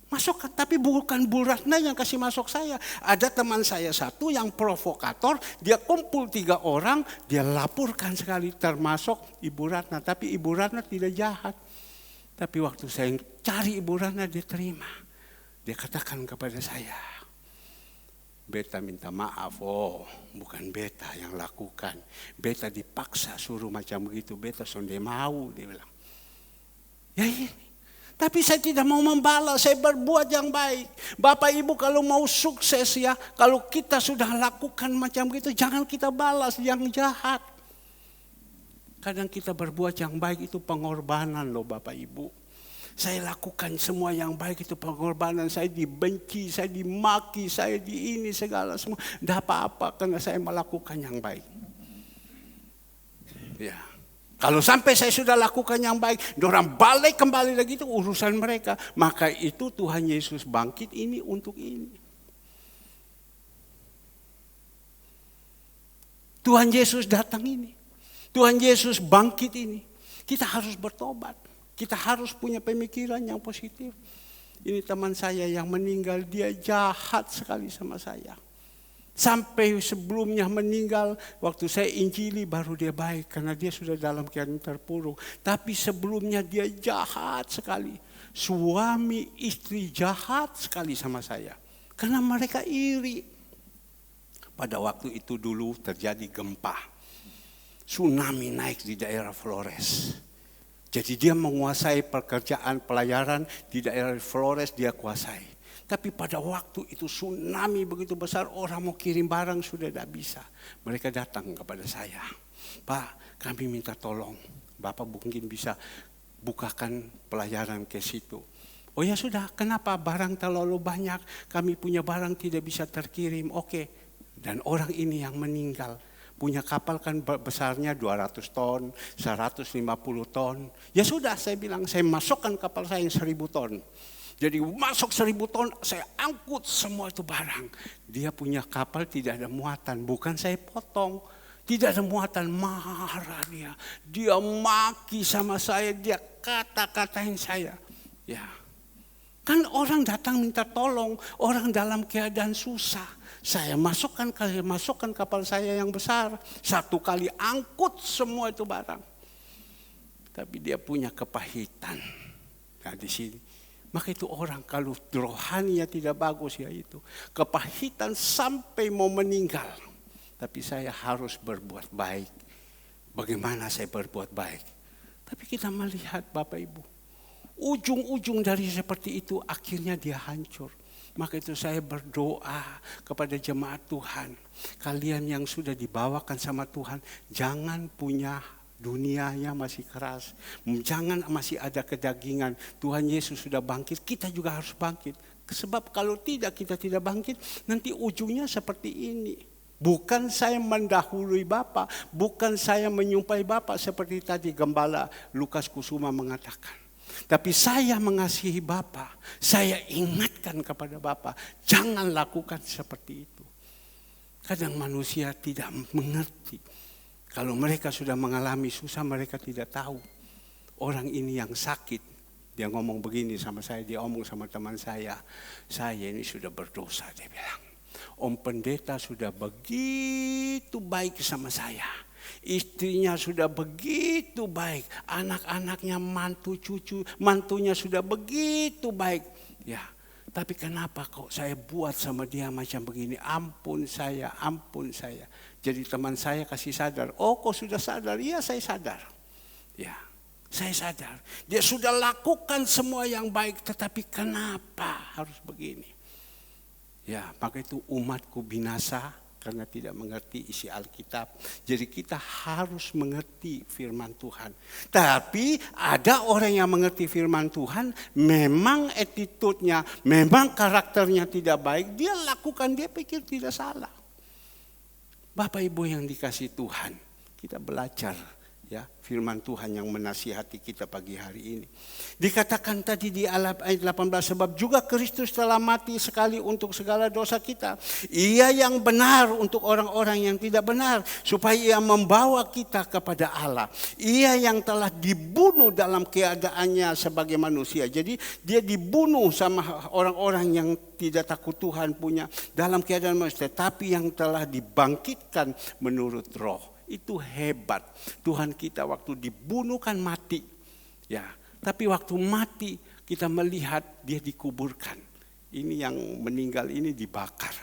Masuk, tapi bukan Bu Ratna yang kasih masuk saya. Ada teman saya satu yang provokator, dia kumpul 3 orang, dia laporkan sekali termasuk Ibu Ratna. Tapi Ibu Ratna tidak jahat. Tapi waktu saya cari Ibu Ratna, dia terima. Dia katakan kepada saya, beta minta maaf, bukan beta yang lakukan. Beta dipaksa suruh macam begitu, beta sonde mau, dia bilang. Ya ini. Tapi saya tidak mau membalas, saya berbuat yang baik. Bapak Ibu kalau mau sukses ya, kalau kita sudah lakukan macam gitu, jangan kita balas yang jahat. Kadang kita berbuat yang baik itu pengorbanan loh Bapak Ibu. Saya lakukan semua yang baik itu pengorbanan. Saya dibenci, saya dimaki, saya di ini segala semua. Tidak apa-apa karena saya melakukan yang baik. Ya. Kalau sampai saya sudah lakukan yang baik, orang balik kembali lagi itu urusan mereka. Maka itu Tuhan Yesus bangkit ini untuk ini. Tuhan Yesus datang ini. Tuhan Yesus bangkit ini. Kita harus bertobat. Kita harus punya pemikiran yang positif. Ini teman saya yang meninggal, dia jahat sekali sama saya. Sampai sebelumnya meninggal, waktu saya injili baru dia baik. Karena dia sudah dalam keadaan terpuruk. Tapi sebelumnya dia jahat sekali. Suami istri jahat sekali sama saya. Karena mereka iri. Pada waktu itu dulu terjadi gempa. Tsunami naik di daerah Flores. Jadi dia menguasai pekerjaan pelayaran di daerah Flores, dia kuasai. Tapi pada waktu itu tsunami begitu besar, orang mau kirim barang sudah tidak bisa. Mereka datang kepada saya. Pak, kami minta tolong. Bapak mungkin bisa bukakan pelayaran ke situ. Oh ya sudah, kenapa barang terlalu banyak? Kami punya barang tidak bisa terkirim. Oke. Dan orang ini yang meninggal. Punya kapal kan besarnya 200 ton, 150 ton. Ya sudah, saya bilang, saya masukkan kapal saya yang 1000 ton. Jadi masuk 1000 ton, saya angkut semua itu barang. Dia punya kapal tidak ada muatan, bukan saya potong. Tidak ada muatan, marah dia. Dia maki sama saya, dia kata-katain saya. Ya, kan orang datang minta tolong, orang dalam keadaan susah. Saya masukkan kapal saya yang besar, 1 kali angkut semua itu barang. Tapi dia punya kepahitan. Nah di sini. Maka itu orang kalau rohaninya tidak bagus ya itu. Kepahitan sampai mau meninggal. Tapi saya harus berbuat baik. Bagaimana saya berbuat baik? Tapi kita melihat Bapak Ibu. Ujung-ujung dari seperti itu akhirnya dia hancur. Maka itu saya berdoa kepada jemaat Tuhan. Kalian yang sudah dibawakan sama Tuhan, jangan punya dunianya masih keras. Jangan masih ada kedagingan. Tuhan Yesus sudah bangkit, kita juga harus bangkit. Sebab kalau tidak, kita tidak bangkit, nanti ujungnya seperti ini. Bukan saya mendahului Bapa, bukan saya menyumpahi Bapa seperti tadi Gembala Lukas Kusuma mengatakan. Tapi saya mengasihi Bapa, saya ingatkan kepada Bapa, jangan lakukan seperti itu. Kadang manusia tidak mengerti. Kalau mereka sudah mengalami susah, mereka tidak tahu. Orang ini yang sakit, dia ngomong begini sama saya, dia ngomong sama teman saya ini sudah berdosa, dia bilang. Om pendeta sudah begitu baik sama saya. Istrinya sudah begitu baik. Anak-anaknya, mantunya sudah begitu baik. Ya, tapi kenapa kok saya buat sama dia macam begini? Ampun saya. Jadi teman saya kasih sadar. Oh, kok sudah sadar? Iya, saya sadar. Ya, saya sadar. Dia sudah lakukan semua yang baik, tetapi kenapa harus begini? Ya, maka itu umatku binasa karena tidak mengerti isi Alkitab. Jadi kita harus mengerti firman Tuhan. Tapi ada orang yang mengerti firman Tuhan, memang attitude-nya, memang karakternya tidak baik, dia lakukan, dia pikir tidak salah. Bapak Ibu yang dikasih Tuhan, kita belajar ya firman Tuhan yang menasihati kita pagi hari ini. Dikatakan tadi di ayat 18, sebab juga Kristus telah mati sekali untuk segala dosa kita. Ia yang benar untuk orang-orang yang tidak benar, supaya ia membawa kita kepada Allah. Ia yang telah dibunuh dalam keadaannya sebagai manusia. Jadi dia dibunuh sama orang-orang yang tidak takut Tuhan punya dalam keadaan manusia, tapi yang telah dibangkitkan menurut roh. Itu hebat. Tuhan kita waktu dibunuh kan mati. Ya, tapi waktu mati kita melihat dia dikuburkan. Ini yang meninggal ini dibakar.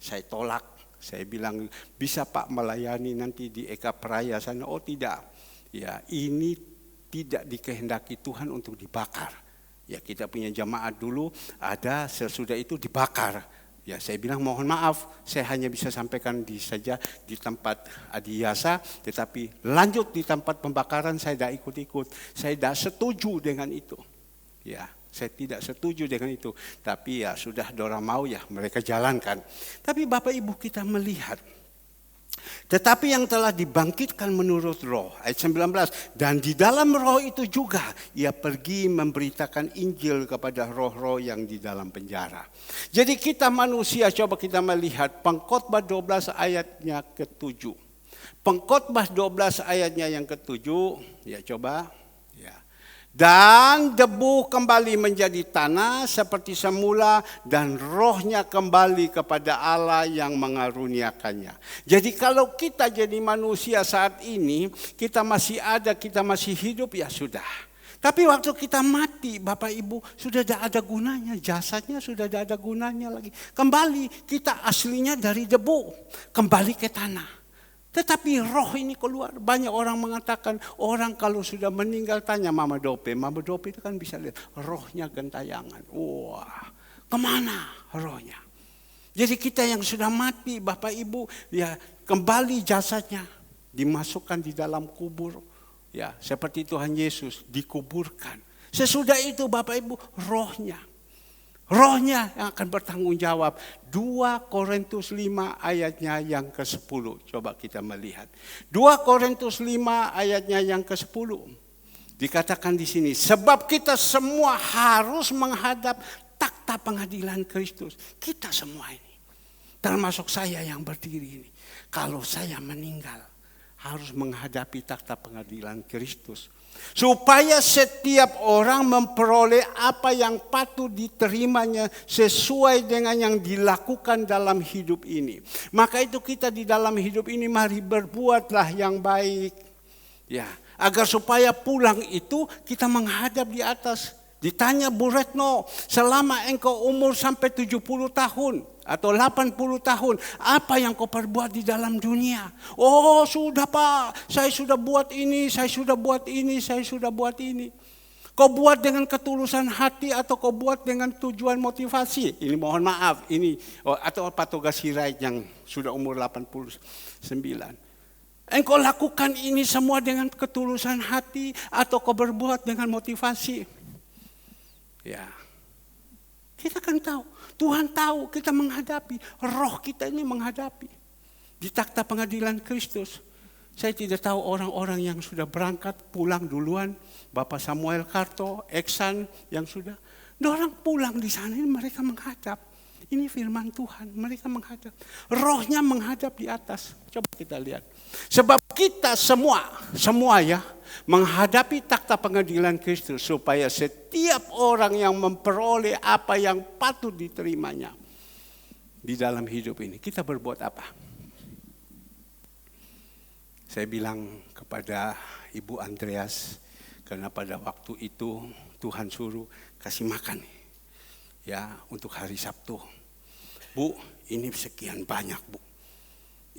Saya tolak. Saya bilang, bisa Pak melayani nanti di Eka Praya sana? Oh tidak. Ya, ini tidak dikehendaki Tuhan untuk dibakar. Ya, kita punya jemaat dulu ada sesudah itu dibakar. Ya, saya bilang mohon maaf, saya hanya bisa sampaikan saja di tempat Adiyasa, tetapi lanjut di tempat pembakaran saya tidak ikut-ikut. Saya tidak setuju dengan itu. Ya, saya tidak setuju dengan itu. Tapi ya sudah dorang mau ya mereka jalankan. Tapi Bapak Ibu kita melihat, tetapi yang telah dibangkitkan menurut roh, ayat 19, dan di dalam roh itu juga ia pergi memberitakan Injil kepada roh-roh yang di dalam penjara. Jadi kita manusia, coba kita melihat Pengkhotbah 12 ayatnya ke-7. Pengkhotbah 12 ayatnya yang ke-7, ya coba. Dan debu kembali menjadi tanah seperti semula, dan rohnya kembali kepada Allah yang mengaruniakannya. Jadi kalau kita jadi manusia saat ini, kita masih ada, kita masih hidup, ya sudah. Tapi waktu kita mati, Bapak Ibu, sudah tidak ada gunanya, jasadnya sudah tidak ada gunanya lagi. Kembali, kita aslinya dari debu, kembali ke tanah. Tetapi roh ini keluar. Banyak orang mengatakan, orang kalau sudah meninggal tanya Mama Dope. Mama Dope itu kan bisa lihat, rohnya gentayangan. Wah, kemana rohnya? Jadi kita yang sudah mati, Bapak Ibu, ya kembali jasadnya, dimasukkan di dalam kubur. Ya, seperti Tuhan Yesus dikuburkan. Sesudah itu Bapak Ibu, rohnya yang akan bertanggung jawab. 2 Korintus 5 ayatnya yang ke-10. Coba kita melihat. 2 Korintus 5 ayatnya yang ke-10. Dikatakan di sini, sebab kita semua harus menghadap takhta pengadilan Kristus. Kita semua ini. Termasuk saya yang berdiri ini. Kalau saya meninggal, harus menghadapi takhta pengadilan Kristus. Supaya setiap orang memperoleh apa yang patut diterimanya sesuai dengan yang dilakukan dalam hidup ini. Maka itu kita di dalam hidup ini mari berbuatlah yang baik. Ya, agar supaya pulang itu kita menghadap di atas. Ditanya Bu Retno, selama engkau umur sampai 70 tahun atau 80 tahun, apa yang kau perbuat di dalam dunia? Oh sudah Pak, saya sudah buat ini, saya sudah buat ini, saya sudah buat ini. Kau buat dengan ketulusan hati atau kau buat dengan tujuan motivasi? Ini mohon maaf, ini atau Pak Toga Sirait yang sudah umur 89. Engkau lakukan ini semua dengan ketulusan hati atau kau berbuat dengan motivasi? Ya. Kita kan tahu, Tuhan tahu kita menghadapi, roh kita ini menghadapi. Di takhta pengadilan Kristus, saya tidak tahu orang-orang yang sudah berangkat pulang duluan, Bapak Samuel Karto, Eksan yang sudah, orang pulang di sana mereka menghadap. Ini firman Tuhan, mereka menghadap. Rohnya menghadap di atas. Coba kita lihat. Sebab kita semua ya, menghadapi takhta pengadilan Kristus supaya setiap orang yang memperoleh apa yang patut diterimanya di dalam hidup ini. Kita berbuat apa? Saya bilang kepada Ibu Andreas, karena pada waktu itu Tuhan suruh kasih makan ya untuk hari Sabtu. Bu, ini sekian banyak bu.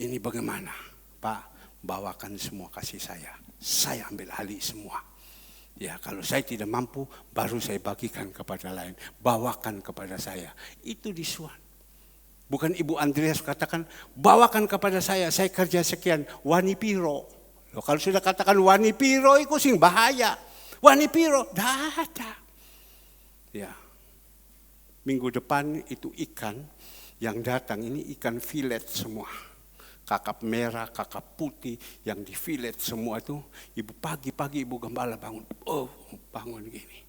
Ini bagaimana? Pak, bawakan semua kasih saya. Saya ambil alih semua. Ya, kalau saya tidak mampu, baru saya bagikan kepada lain. Bawakan kepada saya. Itu disuan. Bukan Ibu Andreas katakan, bawakan kepada saya kerja sekian. Wani piro. Loh, kalau sudah katakan wani piro, itu sing bahaya. Wani piro, dah ada. Ya, minggu depan itu ikan yang datang ini ikan filet semua. Kakap merah, kakap putih yang di filet semua itu. Ibu pagi-pagi Ibu Gembala bangun. Oh, bangun gini.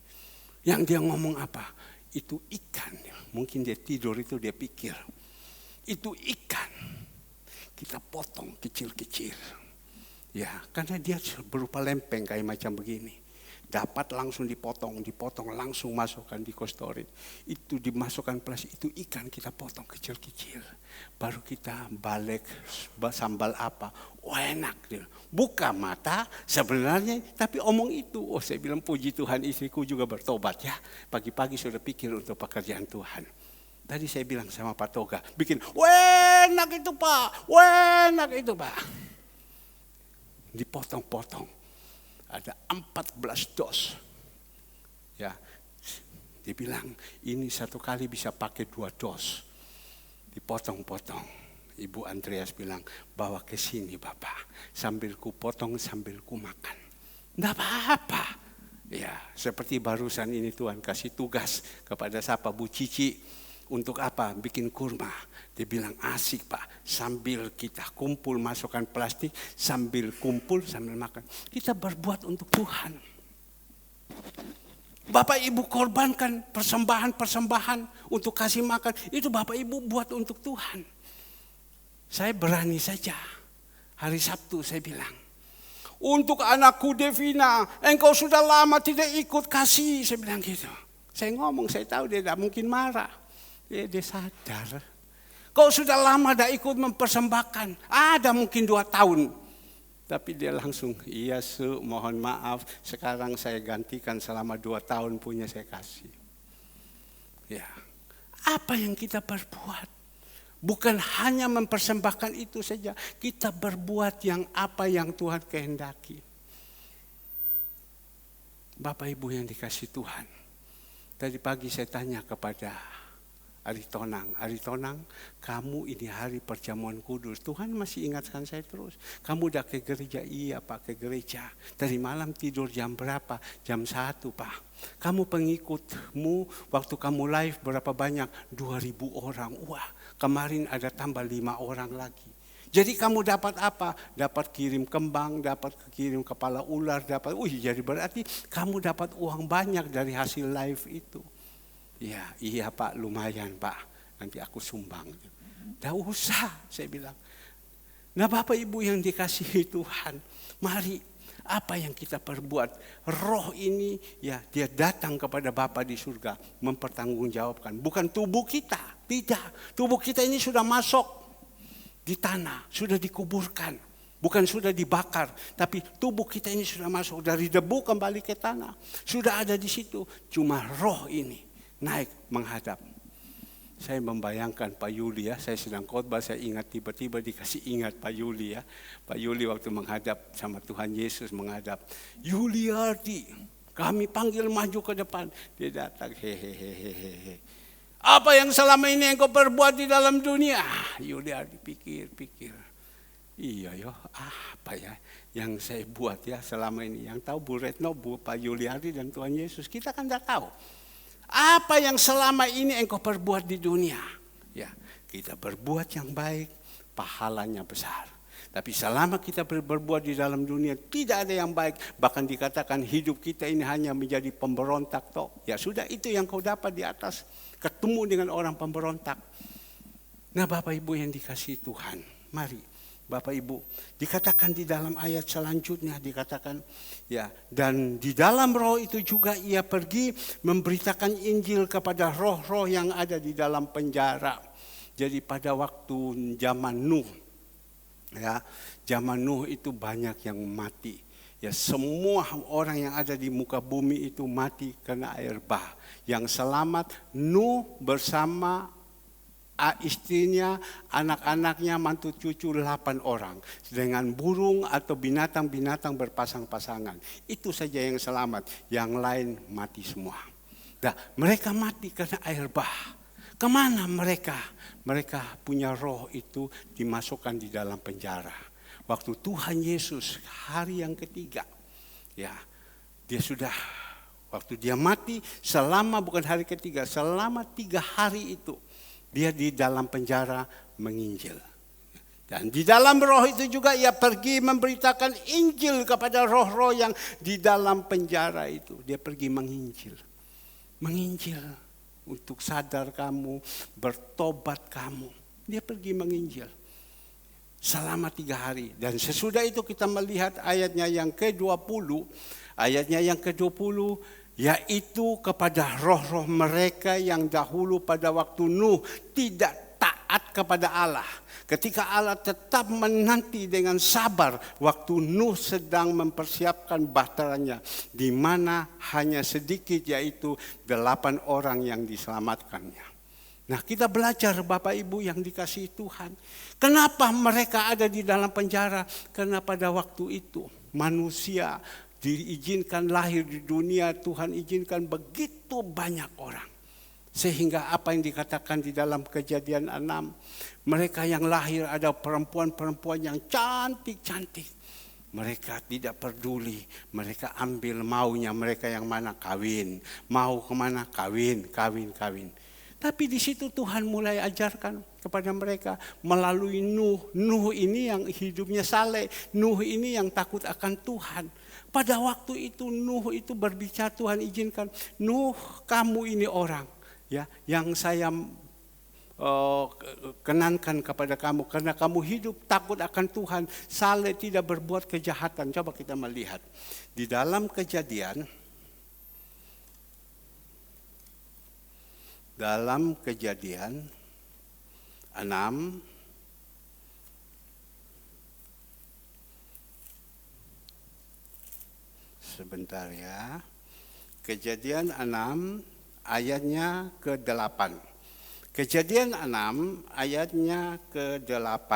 Yang dia ngomong apa? Itu ikan. Mungkin dia tidur itu dia pikir. Itu ikan. Kita potong kecil-kecil. Ya, karena dia berupa lempeng kayak macam begini. Dapat langsung dipotong langsung masukkan di kostorin. Itu dimasukkan plastik, itu ikan kita potong kecil-kecil. Baru kita balik sambal apa, enak. Buka mata sebenarnya, tapi omong itu. Oh, saya bilang puji Tuhan istriku juga bertobat ya. Pagi-pagi sudah pikir untuk pekerjaan Tuhan. Tadi saya bilang sama Pak Toga, bikin, enak itu Pak, enak itu Pak. Dipotong-potong. Ada 14 dos. Ya, dibilang ini satu kali bisa pakai 2 dos. Dipotong-potong. Ibu Andreas bilang, bawa ke sini Bapak. Sambil ku potong, sambil ku makan. Enggak apa-apa. Ya, seperti barusan ini Tuhan kasih tugas kepada siapa Bu Cici. Untuk apa? Bikin kurma. Dia bilang asik Pak. Sambil kita kumpul masukkan plastik. Sambil kumpul sambil makan. Kita berbuat untuk Tuhan. Bapak Ibu korbankan persembahan untuk kasih makan. Itu Bapak Ibu buat untuk Tuhan. Saya berani saja. Hari Sabtu saya bilang. Untuk anakku Devina. Engkau sudah lama tidak ikut kasih. Saya bilang gitu. Saya ngomong, saya tahu dia tidak mungkin marah. Dia sadar. Kau sudah lama tidak ikut mempersembahkan. Ada mungkin 2 tahun. Tapi dia langsung, iya Su, mohon maaf. Sekarang saya gantikan selama 2 tahun punya saya kasih. Ya, apa yang kita perbuat? Bukan hanya mempersembahkan itu saja. Kita berbuat yang apa yang Tuhan kehendaki. Bapak Ibu yang dikasih Tuhan. Tadi pagi saya tanya kepada Ari Tonang, kamu ini hari perjamuan kudus. Tuhan masih ingatkan saya terus. Kamu udah ke gereja? Iya Pak, ke gereja. Dari malam tidur jam berapa? Jam 1 Pak. Kamu pengikutmu waktu kamu live berapa banyak? 2.000 orang. Wah, kemarin ada tambah 5 orang lagi. Jadi kamu dapat apa? Dapat kirim kembang, dapat kirim kepala ular, dapat. Jadi berarti kamu dapat uang banyak dari hasil live itu. Ya, iya Pak, lumayan Pak. Nanti aku sumbang. Dah usah, saya bilang. Nah Bapak Ibu yang dikasihi Tuhan, mari apa yang kita perbuat. Roh ini ya dia datang kepada Bapa di surga mempertanggungjawabkan. Bukan tubuh kita, tidak. Tubuh kita ini sudah masuk di tanah, sudah dikuburkan. Bukan sudah dibakar, tapi tubuh kita ini sudah masuk dari debu kembali ke tanah. Sudah ada di situ, cuma roh ini naik menghadap. Saya membayangkan Pak Yuli ya, saya sedang khotbah, saya ingat tiba-tiba dikasih ingat Pak Yuli ya. Pak Yuli waktu menghadap sama Tuhan Yesus menghadap. Yuliardi, Kami panggil maju ke depan. Dia datang, hehehe. Apa yang selama ini engkau perbuat di dalam dunia? Yuliardi pikir. Iya apa ya yang saya buat ya selama ini. Yang tahu Bu Retno, Pak Yuliardi dan Tuhan Yesus. Kita kan tidak tahu. Apa yang selama ini engkau perbuat di dunia? Ya, kita berbuat yang baik, pahalanya besar. Tapi selama kita berbuat di dalam dunia tidak ada yang baik. Bahkan dikatakan hidup kita ini hanya menjadi pemberontak toh. Ya sudah, itu yang kau dapat di atas. Ketemu dengan orang pemberontak. Nah Bapak Ibu yang dikasihi Tuhan, mari Bapak Ibu, dikatakan di dalam ayat selanjutnya, dikatakan ya, dan di dalam roh itu juga ia pergi memberitakan Injil kepada roh-roh yang ada di dalam penjara. Jadi pada waktu zaman Nuh, ya, zaman Nuh itu banyak yang mati. Ya, semua orang yang ada di muka bumi itu mati karena air bah. Yang selamat Nuh bersama istrinya, anak-anaknya, mantu cucu 8 orang. Dengan burung atau binatang-binatang berpasang-pasangan. Itu saja yang selamat, yang lain mati semua. Nah, mereka mati karena air bah. Kemana mereka? Mereka punya roh itu dimasukkan di dalam penjara. Waktu Tuhan Yesus hari yang ketiga, ya, dia sudah, waktu dia mati selama, bukan hari ketiga, selama 3 hari itu dia di dalam penjara menginjil. Dan di dalam roh itu juga ia pergi memberitakan Injil kepada roh-roh yang di dalam penjara itu. Dia pergi menginjil. Menginjil untuk sadar kamu, bertobat kamu. Dia pergi menginjil selama 3 hari. Dan sesudah itu kita melihat ayatnya yang ke-20. Ayatnya yang ke-20, yaitu kepada roh-roh mereka yang dahulu pada waktu Nuh tidak taat kepada Allah. Ketika Allah tetap menanti dengan sabar waktu Nuh sedang mempersiapkan bahteranya, di mana hanya sedikit, yaitu 8 orang yang diselamatkannya. Nah, kita belajar Bapak Ibu yang dikasihi Tuhan. Kenapa mereka ada di dalam penjara? Karena pada waktu itu manusia diizinkan lahir di dunia, Tuhan izinkan begitu banyak orang. Sehingga apa yang dikatakan di dalam Kejadian 6, mereka yang lahir ada perempuan-perempuan yang cantik-cantik. Mereka tidak peduli, mereka ambil maunya, mereka yang mana kawin, mau kemana kawin. Tapi di situ Tuhan mulai ajarkan kepada mereka melalui Nuh. Nuh ini yang hidupnya saleh, Nuh ini yang takut akan Tuhan. Pada waktu itu Nuh itu berbicara, Tuhan izinkan, Nuh kamu ini orang ya yang saya kenankan kepada kamu karena kamu hidup takut akan Tuhan, saleh, tidak berbuat kejahatan. Coba kita melihat di dalam Kejadian. Dalam Kejadian 6 sebentar ya. Kejadian 6 ayatnya ke-8. Kejadian 6 ayatnya ke-8.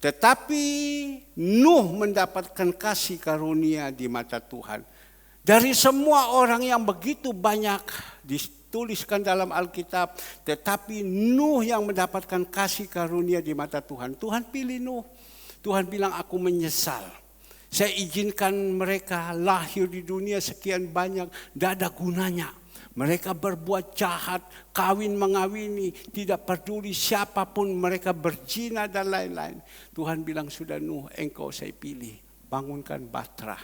Tetapi Nuh mendapatkan kasih karunia di mata Tuhan. Dari semua orang yang begitu banyak dituliskan dalam Alkitab, tetapi Nuh yang mendapatkan kasih karunia di mata Tuhan. Tuhan pilih Nuh. Tuhan bilang, aku menyesal. Saya izinkan mereka lahir di dunia sekian banyak, tidak ada gunanya. Mereka berbuat jahat, kawin mengawini, tidak peduli siapapun, mereka berzina dan lain-lain. Tuhan bilang, sudah Nuh, engkau saya pilih, bangunkan Batra.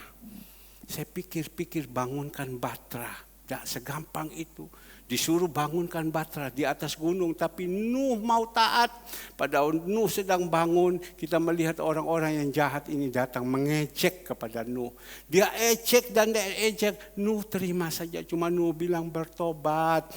Saya pikir-pikir bangunkan Batra, tidak segampang itu. Disuruh bangunkan Batra di atas gunung, tapi Nuh mau taat. Pada Nuh sedang bangun, kita melihat orang-orang yang jahat ini datang mengejek kepada Nuh. Dia ejek dan dia ejek, Nuh terima saja. Cuma Nuh bilang bertobat.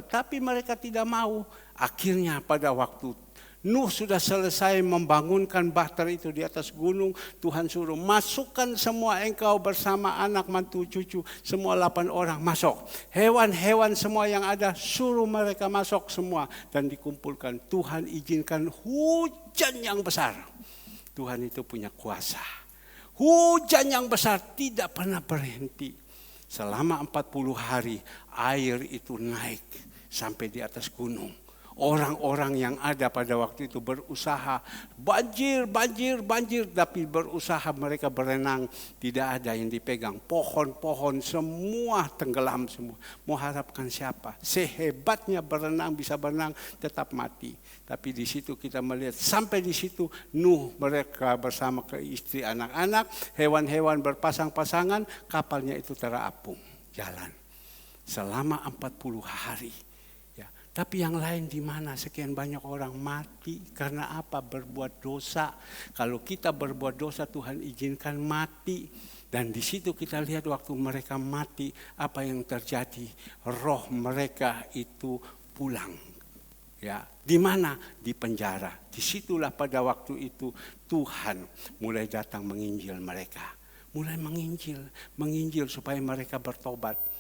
Tapi mereka tidak mau. Akhirnya pada waktu Nuh sudah selesai membangunkan Bahtera itu di atas gunung, Tuhan suruh masukkan semua engkau bersama anak, mantu, cucu, semua 8 orang masuk. Hewan-hewan semua yang ada suruh mereka masuk semua dan dikumpulkan. Tuhan izinkan hujan yang besar. Tuhan itu punya kuasa. Hujan yang besar tidak pernah berhenti. Selama 40 hari air itu naik sampai di atas gunung. Orang-orang yang ada pada waktu itu berusaha, banjir, tapi berusaha mereka berenang, tidak ada yang dipegang. Pohon-pohon semua tenggelam semua. Mau harapkan siapa? Sehebatnya berenang, bisa berenang, tetap mati. Tapi di situ kita melihat, sampai di situ Nuh mereka bersama ke istri, anak-anak, hewan-hewan berpasang-pasangan, kapalnya itu terapung, jalan. Selama 40 hari. Tapi yang lain di mana? Sekian banyak orang mati karena apa? Berbuat dosa. Kalau kita berbuat dosa, Tuhan izinkan mati. Dan di situ kita lihat waktu mereka mati, apa yang terjadi? Roh mereka itu pulang. Ya, di mana? Di penjara. Disitulah pada waktu itu Tuhan mulai datang menginjil mereka. Mulai menginjil supaya mereka bertobat.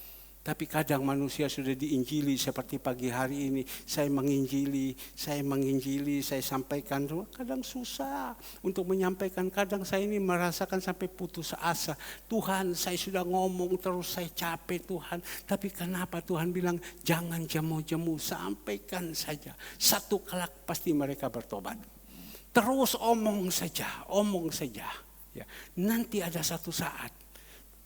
Tapi kadang manusia sudah diinjili seperti pagi hari ini. Saya menginjili, saya sampaikan. Kadang susah untuk menyampaikan. Kadang saya ini merasakan sampai putus asa. Tuhan, saya sudah ngomong terus, saya capek Tuhan. Tapi kenapa Tuhan bilang jangan jemu-jemu, sampaikan saja. Satu kelak pasti mereka bertobat. Terus omong saja. Ya, nanti ada satu saat.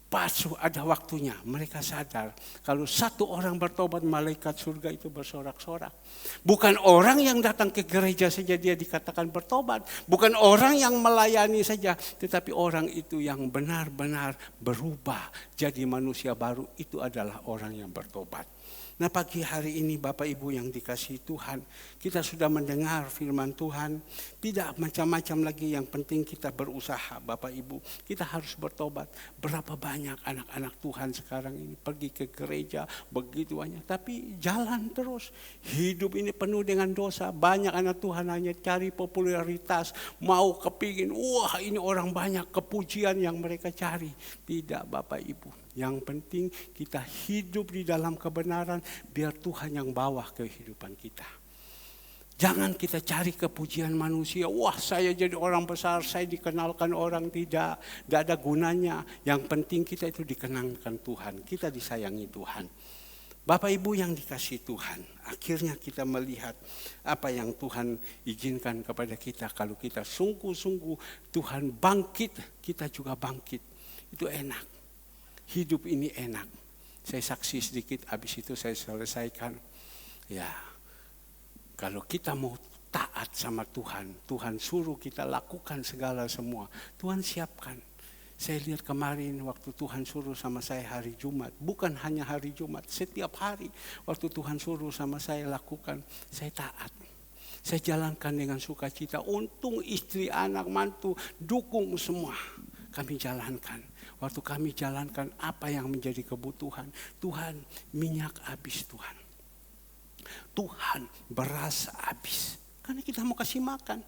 Pas ada waktunya mereka sadar kalau satu orang bertobat, malaikat surga itu bersorak-sorak. Bukan orang yang datang ke gereja saja dia dikatakan bertobat, bukan orang yang melayani saja, tetapi orang itu yang benar-benar berubah jadi manusia baru, itu adalah orang yang bertobat. Nah, pagi hari ini Bapak Ibu yang dikasihi Tuhan, kita sudah mendengar firman Tuhan. Tidak macam-macam lagi, yang penting kita berusaha Bapak Ibu. Kita harus bertobat. Berapa banyak anak-anak Tuhan sekarang ini pergi ke gereja begitu banyak, tapi jalan terus. Hidup ini penuh dengan dosa. Banyak anak Tuhan hanya cari popularitas, mau kepingin, wah ini orang banyak, kepujian yang mereka cari. Tidak Bapak Ibu. Yang penting kita hidup di dalam kebenaran, biar Tuhan yang bawa kehidupan kita. Jangan kita cari kepujian manusia. Wah, saya jadi orang besar, saya dikenalkan orang, tidak ada gunanya. Yang penting kita itu dikenalkan Tuhan, kita disayangi Tuhan. Bapak Ibu yang dikasihi Tuhan, akhirnya kita melihat apa yang Tuhan izinkan kepada kita. Kalau kita sungguh-sungguh Tuhan bangkit, kita juga bangkit. Itu enak. Hidup ini enak. Saya saksi sedikit, habis itu saya selesaikan. Ya, kalau kita mau taat sama Tuhan, Tuhan suruh kita lakukan segala semua, Tuhan siapkan. Saya lihat kemarin waktu Tuhan suruh sama saya hari Jumat, bukan hanya hari Jumat, setiap hari waktu Tuhan suruh sama saya lakukan, saya taat. Saya jalankan dengan sukacita. Untung istri, anak, mantu dukung semua. Kami jalankan. Waktu kami jalankan apa yang menjadi kebutuhan. Tuhan, minyak habis Tuhan. Tuhan, beras habis. Karena kita mau kasih makan.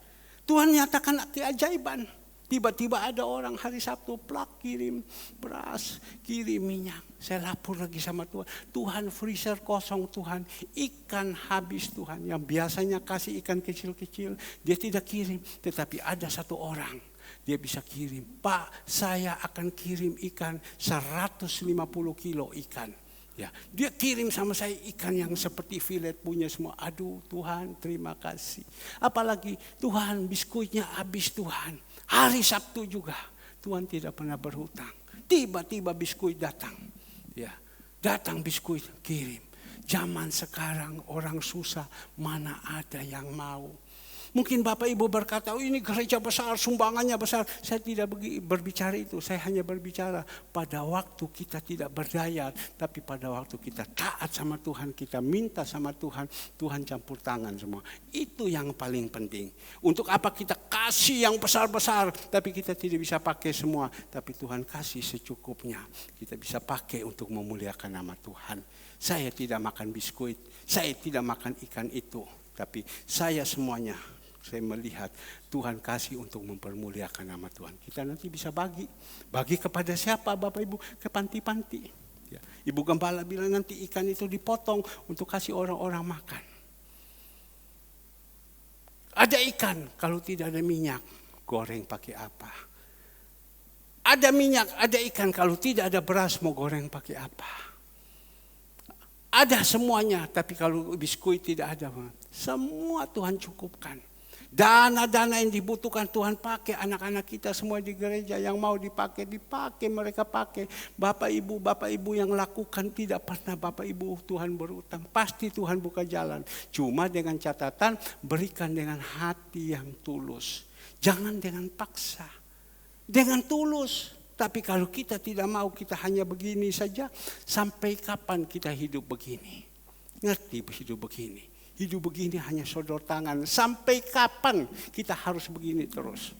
Tuhan nyatakan keajaiban. Tiba-tiba ada orang hari Sabtu plak kirim beras, kirim minyak. Saya lapor lagi sama Tuhan. Tuhan, freezer kosong Tuhan. Ikan habis Tuhan. Yang biasanya kasih ikan kecil-kecil, dia tidak kirim. Tetapi ada satu orang, dia bisa kirim. Pak, saya akan kirim ikan 150 kilo ikan. Ya, dia kirim sama saya ikan yang seperti filet punya semua. Aduh Tuhan, terima kasih. Apalagi Tuhan, biskuitnya habis Tuhan. Hari Sabtu juga Tuhan tidak pernah berhutang. Tiba-tiba biskuit datang. Ya, datang biskuit kirim. Zaman sekarang orang susah, mana ada yang mau. Mungkin Bapak Ibu berkata, oh ini gereja besar, sumbangannya besar. Saya tidak berbicara itu, saya hanya berbicara pada waktu kita tidak berdaya. Tapi pada waktu kita taat sama Tuhan, kita minta sama Tuhan, Tuhan campur tangan semua. Itu yang paling penting. Untuk apa kita kasih yang besar-besar, tapi kita tidak bisa pakai semua. Tapi Tuhan kasih secukupnya, kita bisa pakai untuk memuliakan nama Tuhan. Saya tidak makan biskuit, saya tidak makan ikan itu. Tapi saya semuanya, saya melihat Tuhan kasih untuk mempermuliakan nama Tuhan. Kita nanti bisa bagi. Bagi kepada siapa Bapak Ibu? Ke panti-panti. Ya. Ibu Gembala bilang nanti ikan itu dipotong untuk kasih orang-orang makan. Ada ikan, kalau tidak ada minyak, goreng pakai apa? Ada minyak, ada ikan, kalau tidak ada beras mau goreng pakai apa? Ada semuanya, tapi kalau biskuit tidak ada. Semua Tuhan cukupkan. Dana-dana yang dibutuhkan Tuhan pakai, anak-anak kita semua di gereja yang mau dipakai, mereka pakai. Bapak Ibu yang lakukan, tidak pernah Bapak Ibu Tuhan berutang. Pasti Tuhan buka jalan. Cuma dengan catatan, berikan dengan hati yang tulus. Jangan dengan paksa, dengan tulus. Tapi kalau kita tidak mau, kita hanya begini saja, sampai kapan kita hidup begini? Ngerti hidup begini? Hidup begini hanya sodor tangan. Sampai kapan kita harus begini terus?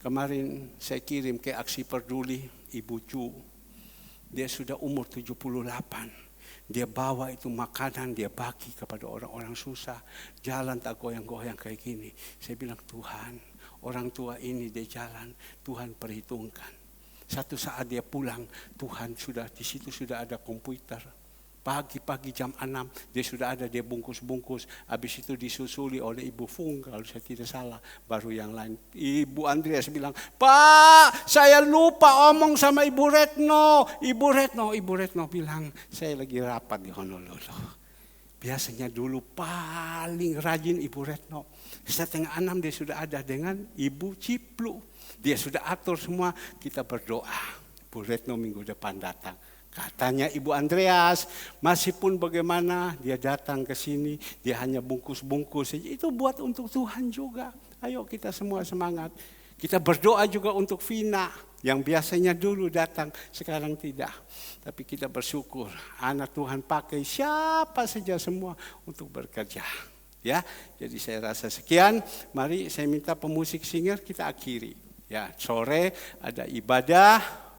Kemarin saya kirim ke Aksi Peduli Ibu Cu. Dia sudah umur 78. Dia bawa itu makanan, dia bagi kepada orang-orang susah. Jalan tak goyang-goyang kayak gini. Saya bilang, Tuhan, orang tua ini dia jalan, Tuhan perhitungkan. Satu saat dia pulang, Tuhan sudah di situ sudah ada komputer. Pagi-pagi jam 6 dia sudah ada, dia bungkus-bungkus. Habis itu disusuli oleh Ibu Fung kalau saya tidak salah. Baru yang lain. Ibu Andreas bilang, Pak, saya lupa omong sama Ibu Retno. Ibu Retno bilang, saya lagi rapat di Honolulu. Biasanya dulu paling rajin Ibu Retno. 5:30 dia sudah ada dengan Ibu Ciplu. Dia sudah atur semua, kita berdoa. Ibu Retno minggu depan datang. Katanya Ibu Andreas, masih pun bagaimana dia datang ke sini, dia hanya bungkus-bungkus. Itu buat untuk Tuhan juga. Ayo kita semua semangat. Kita berdoa juga untuk Vina yang biasanya dulu datang, sekarang tidak. Tapi kita bersyukur anak Tuhan pakai siapa saja semua untuk bekerja. Ya, jadi saya rasa sekian. Mari saya minta pemusik singer kita akhiri. Ya, sore ada ibadah.